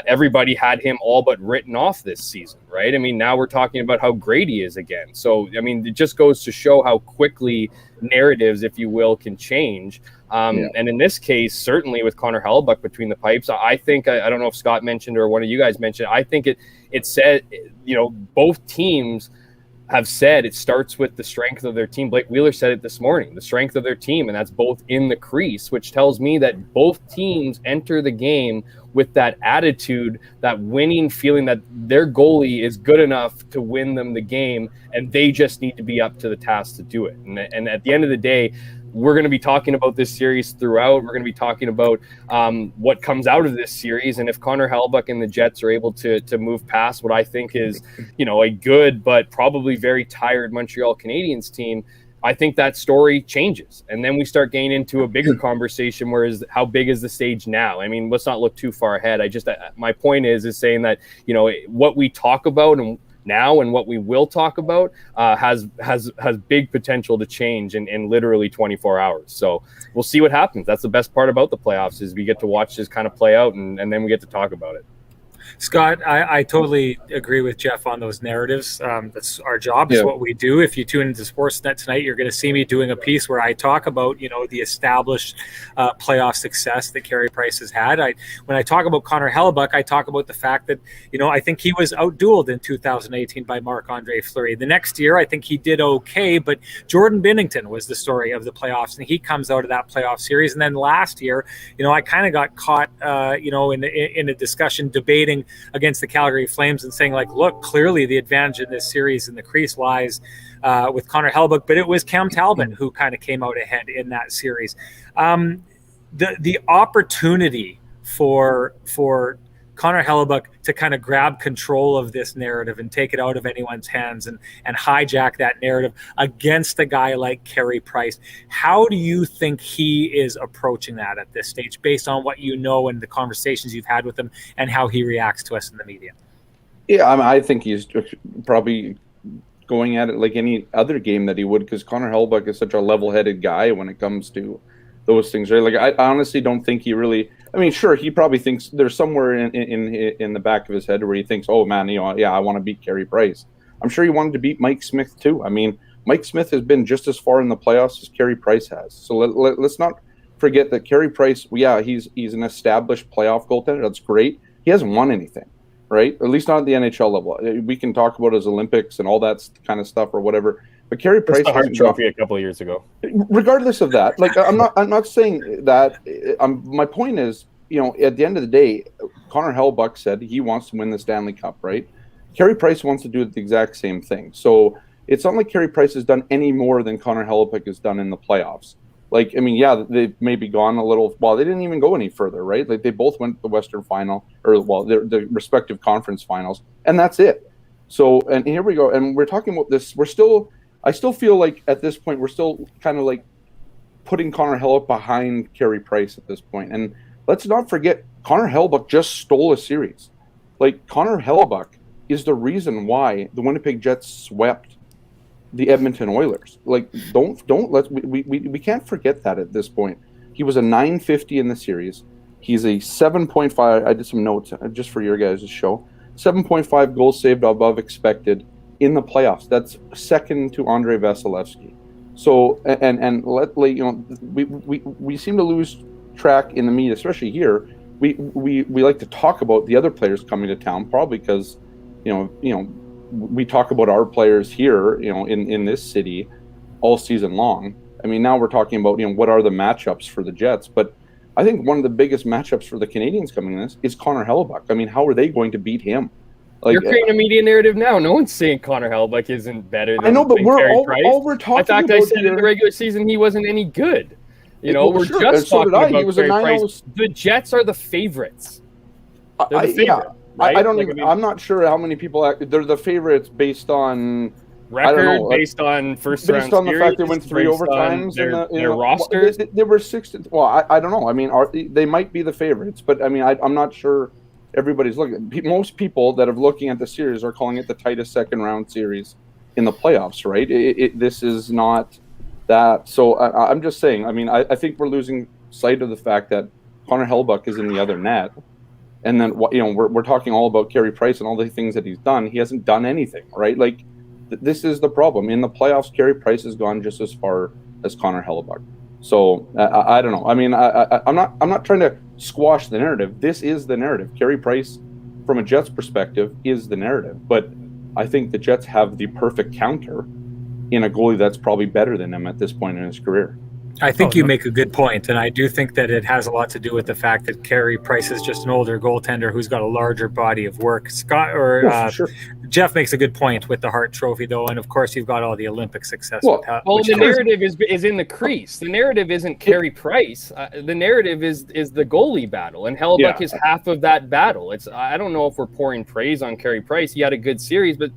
everybody had him all but written off this season, right? Now we're talking about how great he is again. So it just goes to show how quickly narratives, if you will, can change. And in this case, certainly with Connor Hellebuyck between the pipes, I think, I don't know if Scott mentioned or one of you guys mentioned, I think it said, both teams have said it starts with the strength of their team. Blake Wheeler said it this morning, the strength of their team, and that's both in the crease, which tells me that both teams enter the game with that attitude, that winning feeling that their goalie is good enough to win them the game, and they just need to be up to the task to do it. And at the end of the day, we're going to be talking about this series throughout. We're going to be talking about what comes out of this series. And if Connor Hellebuyck and the Jets are able to move past what I think is, a good but probably very tired Montreal Canadiens team, I think that story changes. And then we start getting into a bigger conversation, whereas how big is the stage now? I mean, let's not look too far ahead. My point is saying that, what we talk about and now and what we will talk about has big potential to change in literally 24 hours. So we'll see what happens. That's the best part about the playoffs, is we get to watch this kind of play out, and then we get to talk about it. Scott, I totally agree with Jeff on those narratives. That's our job. It's what we do. If you tune into Sportsnet tonight, you're going to see me doing a piece where I talk about, the established playoff success that Carey Price has had. When I talk about Connor Hellebuyck, I talk about the fact that, I think he was outdueled in 2018 by Marc-Andre Fleury. The next year, I think he did okay, but Jordan Binnington was the story of the playoffs, and he comes out of that playoff series. And then last year, I kind of got caught, in a discussion debating against the Calgary Flames and saying, like, look, clearly the advantage in this series in the crease lies with Connor Hellebuyck, but it was Cam Talbot who kind of came out ahead in that series. The opportunity for Connor Hellebuyck to kind of grab control of this narrative and take it out of anyone's hands and hijack that narrative against a guy like Carey Price. How do you think he is approaching that at this stage, based on what you know and the conversations you've had with him and how he reacts to us in the media? Yeah, I think he's probably going at it like any other game that he would, because Connor Hellebuyck is such a level-headed guy when it comes to those things, right? Like, I honestly don't think he really. I mean, sure, he probably thinks there's somewhere in the back of his head where he thinks, oh man, I want to beat Carey Price. I'm sure he wanted to beat Mike Smith too. I mean, Mike Smith has been just as far in the playoffs as Carey Price has. So let's not forget that Carey Price, he's an established playoff goaltender. That's great. He hasn't won anything, right? At least not at the NHL level. We can talk about his Olympics and all that kind of stuff or whatever. But Carey Price the Hart Trophy a couple of years ago. Regardless of that, like, I'm not saying that. My point is, at the end of the day, Connor Hellebuyck said he wants to win the Stanley Cup, right? Carey Price wants to do the exact same thing. So it's not like Carey Price has done any more than Connor Hellebuyck has done in the playoffs. Like, I mean, they've maybe gone a little. Well, they didn't even go any further, right? Like, they both went to the Western Final, or the respective conference finals, and that's it. So, and here we go, and we're talking about this. I still feel like at this point we're still kind of like putting Connor Hellebuyck behind Carey Price at this point. And let's not forget, Connor Hellebuyck just stole a series. Like, Connor Hellebuyck is the reason why the Winnipeg Jets swept the Edmonton Oilers. Like, we can't forget that at this point. He was a .950 in the series. He's a 7.5. I did some notes just for your guys' show. 7.5 goals saved above expected in the playoffs. That's second to Andrei Vasilevsky. So, and we seem to lose track in the media, especially here. We like to talk about the other players coming to town, probably because we talk about our players here, in this city all season long. I mean, now we're talking about what are the matchups for the Jets, but I think one of the biggest matchups for the Canadiens coming in this is Connor Hellebuyck. I mean, how are they going to beat him? Like, you're creating a media narrative now. No one's saying Connor Hellebuyck isn't better than I know, but Carey Price. all we're talking about. In fact, I said in the regular season he wasn't any good. We're sure. just talking about He was Carey a Price. The Jets are the favorites. They're the favorite. Right? I'm not sure how many people they're the favorites based on record, based on first round based on the series, fact they went 3 overtimes their rosters. They were 6. Well, I don't know. I mean, they might be the favorites, but I mean, I'm not sure. Everybody's looking. Most people that are looking at the series are calling it the tightest second round series in the playoffs, right? This is not that. So I'm just saying. I mean, I think we're losing sight of the fact that Connor Hellebuyck is in the other net, and then we're talking all about Carey Price and all the things that he's done. He hasn't done anything, right? Like, this is the problem in the playoffs. Carey Price has gone just as far as Connor Hellebuyck. So I don't know. I mean, I'm not trying to squash the narrative. This is the narrative. Carey Price, from a Jets perspective, is the narrative. But I think the Jets have the perfect counter in a goalie that's probably better than him at this point in his career. I think you make a good point, and I do think that it has a lot to do with the fact that Carey Price is just an older goaltender who's got a larger body of work. Sure. Jeff makes a good point with the Hart Trophy, though, and of course you've got all the Olympic success. The narrative is in the crease. The narrative isn't Carey Price. The narrative is the goalie battle, and Hellebuyck is half of that battle. I don't know if we're pouring praise on Carey Price. He had a good series, but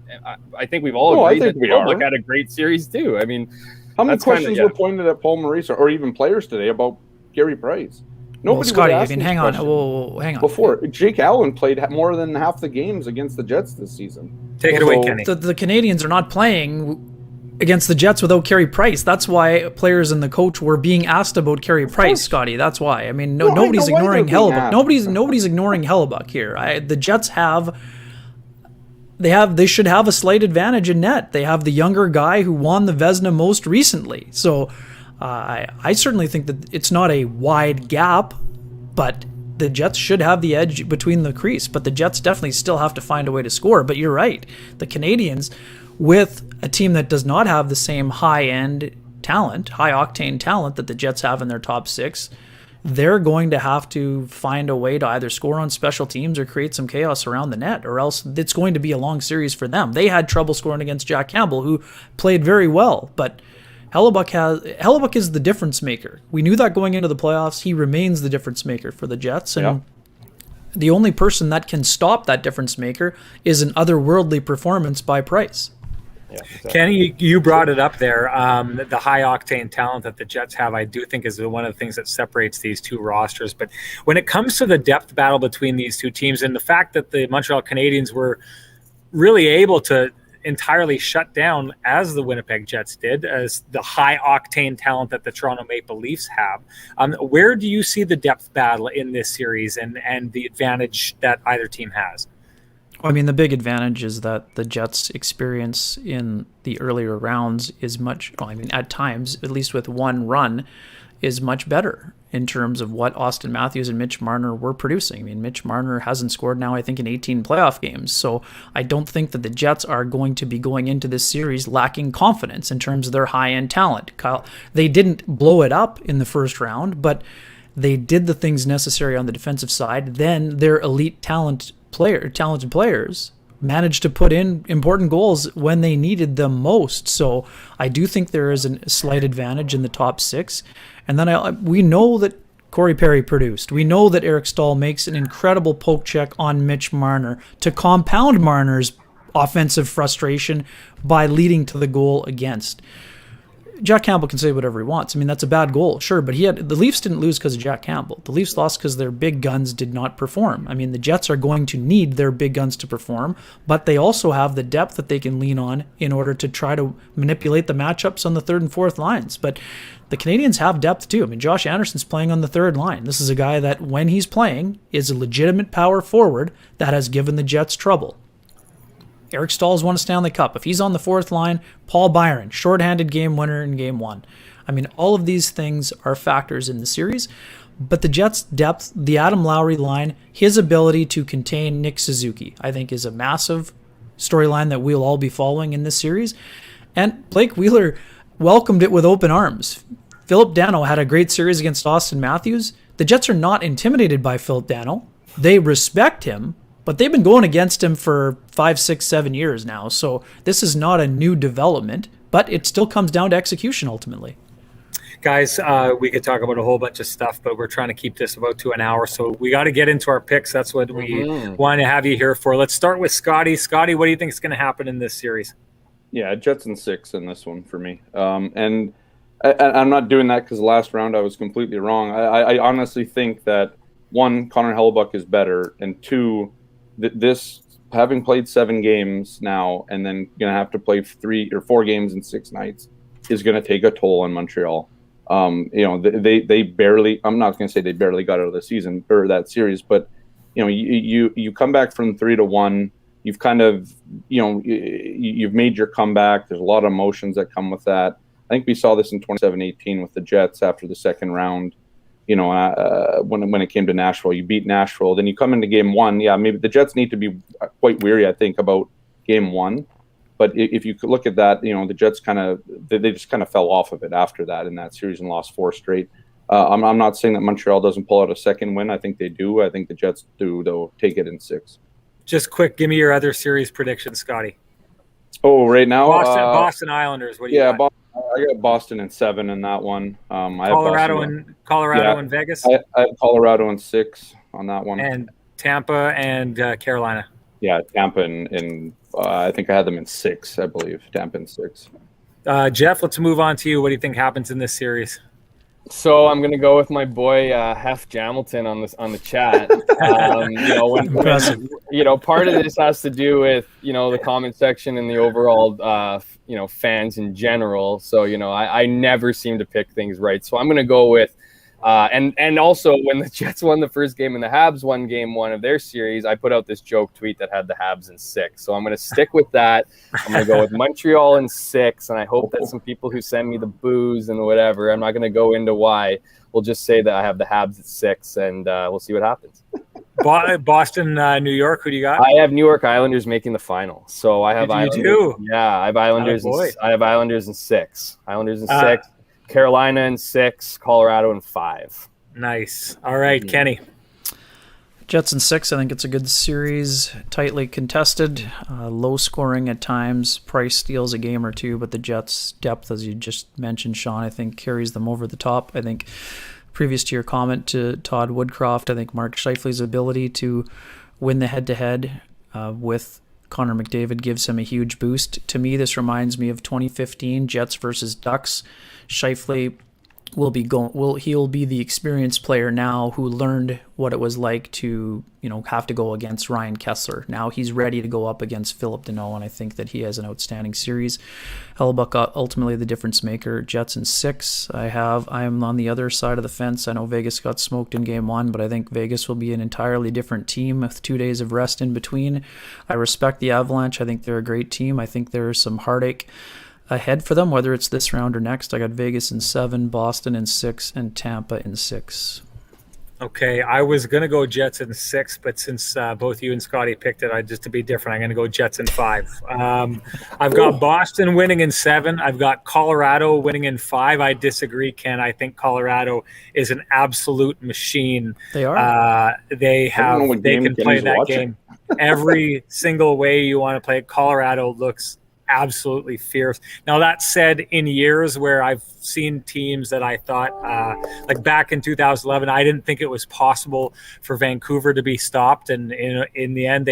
I think we've all agreed that Hellebuyck had a great series too. I mean, How many That's kinda- questions yeah. were pointed at Paul Maurice or even players today about Gary Price? Well, Nobody Scotty, would I ask mean, these hang on. questions Whoa, hang on. before. Jake Allen played more than half the games against the Jets this season. Take it away, Kenny. The Canadiens are not playing against the Jets without Carey Price. That's why players and the coach were being asked about Carey Price, Scotty. That's why. I mean, Well, I nobody's know why ignoring they're being Hellebuck. asked. Nobody's ignoring Hellebuck here. The Jets they should have a slight advantage in net. They have the younger guy who won the Vezina most recently. So I certainly think that it's not a wide gap, but the Jets should have the edge between the crease. But the Jets definitely still have to find a way to score. But you're right. The Canadiens, with a team that does not have the same high-end talent, high-octane talent that the Jets have in their top six, they're going to have to find a way to either score on special teams or create some chaos around the net, or else it's going to be a long series for them. They had trouble scoring against Jack Campbell, who played very well, but Hellebuck is the difference maker. We knew that going into the playoffs. He remains the difference maker for the Jets, and the only person that can stop that difference maker is an otherworldly performance by Price. Yeah, exactly. Kenny, you brought it up there. The high octane talent that the Jets have, I do think, is one of the things that separates these two rosters. But when it comes to the depth battle between these two teams, and the fact that the Montreal Canadiens were really able to entirely shut down, as the Winnipeg Jets did, as the high octane talent that the Toronto Maple Leafs have, where do you see the depth battle in this series and the advantage that either team has? I mean, the big advantage is that the Jets' experience in the earlier rounds is at times, at least with one run, is much better in terms of what Austin Matthews and Mitch Marner were producing. I mean, Mitch Marner hasn't scored now, I think, in 18 playoff games. So I don't think that the Jets are going to be going into this series lacking confidence in terms of their high-end talent. Kyle, they didn't blow it up in the first round, but they did the things necessary on the defensive side. Then their elite talented players managed to put in important goals when they needed them most. So I do think there is a slight advantage in the top six. And then we know that Corey Perry produced. We know that Eric Stahl makes an incredible poke check on Mitch Marner to compound Marner's offensive frustration by leading to the goal against. Jack Campbell can say whatever he wants. I mean, that's a bad goal, sure, but the Leafs didn't lose because of Jack Campbell. The Leafs lost because their big guns did not perform. I mean, the Jets are going to need their big guns to perform, but they also have the depth that they can lean on in order to try to manipulate the matchups on the third and fourth lines. But the Canadiens have depth too. I mean, Josh Anderson's playing on the third line. This is a guy that, when he's playing, is a legitimate power forward that has given the Jets trouble. Eric Stahl's won a Stanley Cup. If he's on the fourth line, Paul Byron, shorthanded game winner in game one. I mean, all of these things are factors in the series, but the Jets' depth, the Adam Lowry line, his ability to contain Nick Suzuki, I think is a massive storyline that we'll all be following in this series. And Blake Wheeler welcomed it with open arms. Philip Dano had a great series against Austin Matthews. The Jets are not intimidated by Philip Dano. They respect him, but they've been going against him for 5, 6, 7 years now. So this is not a new development, but it still comes down to execution ultimately. Guys, we could talk about a whole bunch of stuff, but we're trying to keep this about to an hour. So we got to get into our picks. That's what we want to have you here for. Let's start with Scotty. Scotty, what do you think is going to happen in this series? Yeah, Jets in 6 in this one for me. And I'm not doing that because the last round I was completely wrong. I honestly think that, one, Connor Hellebuck is better, and two, this, having played 7 games now and then going to have to play 3 or 4 games in 6 nights, is going to take a toll on Montreal. They barely, I'm not going to say they barely got out of the season or that series, but you come back from 3-1. You've kind of, you've made your comeback. There's a lot of emotions that come with that. I think we saw this in 27-18 with the Jets after the second round. When it came to Nashville, you beat Nashville. Then you come into game 1. Yeah, maybe the Jets need to be quite weary, I think, about game 1. But if you could look at that, the Jets they just kind of fell off of it after that in that series and lost 4 straight. I'm not saying that Montreal doesn't pull out a second win. I think they do. I think the Jets do, though, take it in 6. Just quick, give me your other series predictions, Scotty. Oh, right now? Boston Islanders. What do you got? I got Boston in 7 in that one. Colorado and Vegas. I have Colorado in 6 on that one. And Tampa and Carolina. Yeah, Tampa and I think I had them in 6, I believe. Tampa in 6. Jeff, let's move on to you. What do you think happens in this series? So I'm gonna go with my boy Hef Jamilton on the chat. Part of this has to do with the comment section and the overall fans in general. So I never seem to pick things right. So I'm gonna go with and also when the Jets won the first game and the Habs won game 1 of their series, I put out this joke tweet that had the Habs in 6. So I'm going to stick with that. I'm going to go with Montreal in 6, and I hope that some people who send me the booze and whatever, I'm not going to go into why. We'll just say that I have the Habs at 6, and we'll see what happens. Boston, New York, who do you got? I have New York Islanders making the final. So I have Islanders. You do? Yeah, I have Islanders. I have Islanders in 6. Islanders in 6. Carolina in 6, Colorado in 5. Nice. All right, Kenny. Jets in 6. I think it's a good series, tightly contested, low scoring at times. Price steals a game or two, but the Jets' depth, as you just mentioned, Sean, I think carries them over the top. I think previous to your comment to Todd Woodcroft, I think Mark Scheifele's ability to win the head-to-head with Connor McDavid gives him a huge boost. To me, this reminds me of 2015 Jets versus Ducks. Scheifele will be the experienced player now who learned what it was like to have to go against Ryan Kessler. Now he's ready to go up against Philip Deneau, and I think that he has an outstanding series. Hellebuyck ultimately the difference maker. Jets in 6. I am on the other side of the fence. I know Vegas got smoked in game 1, but I think Vegas will be an entirely different team with 2 days of rest in between. I respect the Avalanche. I think they're a great team. I think there's some heartache ahead for them, whether it's this round or next. I got Vegas in 7, Boston in 6, and Tampa in 6. Okay, I was going to go Jets in 6, but since both you and Scotty picked it, just to be different, I'm going to go Jets in 5. I've got Boston winning in 7. I've got Colorado winning in 5. I disagree, Ken. I think Colorado is an absolute machine. They are. They can play that game every single way you want to play it. Colorado looks absolutely fierce. Now, that said, in years where I've seen teams that I thought, like back in 2011, I didn't think it was possible for Vancouver to be stopped, and in the end,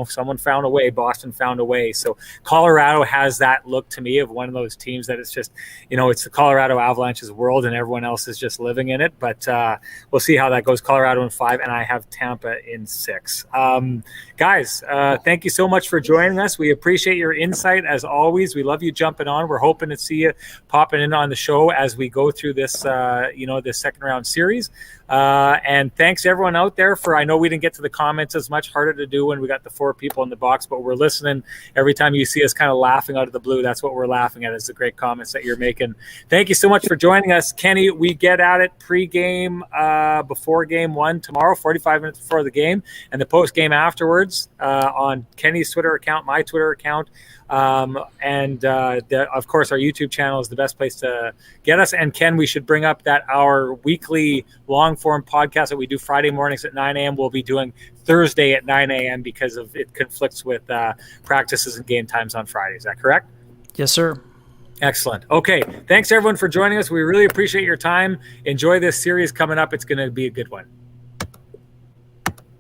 someone found a way. Boston found a way. So Colorado has that look to me of one of those teams that it's just, it's the Colorado Avalanche's world, and everyone else is just living in it. But we'll see how that goes. Colorado in 5, and I have Tampa in 6. Guys, thank you so much for joining us. We appreciate your insight as always. We love you jumping on. We're hoping to see you popping in on the show as we go through this, this second round series. And thanks everyone out there I know we didn't get to the comments as much, harder to do when we got the 4 people in the box, but we're listening. Every time you see us kind of laughing out of the blue, that's what we're laughing at, is the great comments that you're making. Thank you so much for joining us. Kenny, we get at it pre-game before game 1 tomorrow, 45 minutes before the game, and the post-game afterwards on Kenny's Twitter account, my Twitter account. Of course, our YouTube channel is the best place to get us. And Ken, we should bring up that our weekly long form podcast that we do Friday mornings at 9 a.m. we'll be doing Thursday at 9 a.m. because of it conflicts with practices and game times on Friday. Is that correct? Yes, sir. Excellent. Okay. Thanks everyone for joining us. We really appreciate your time. Enjoy this series coming up. It's going to be a good one.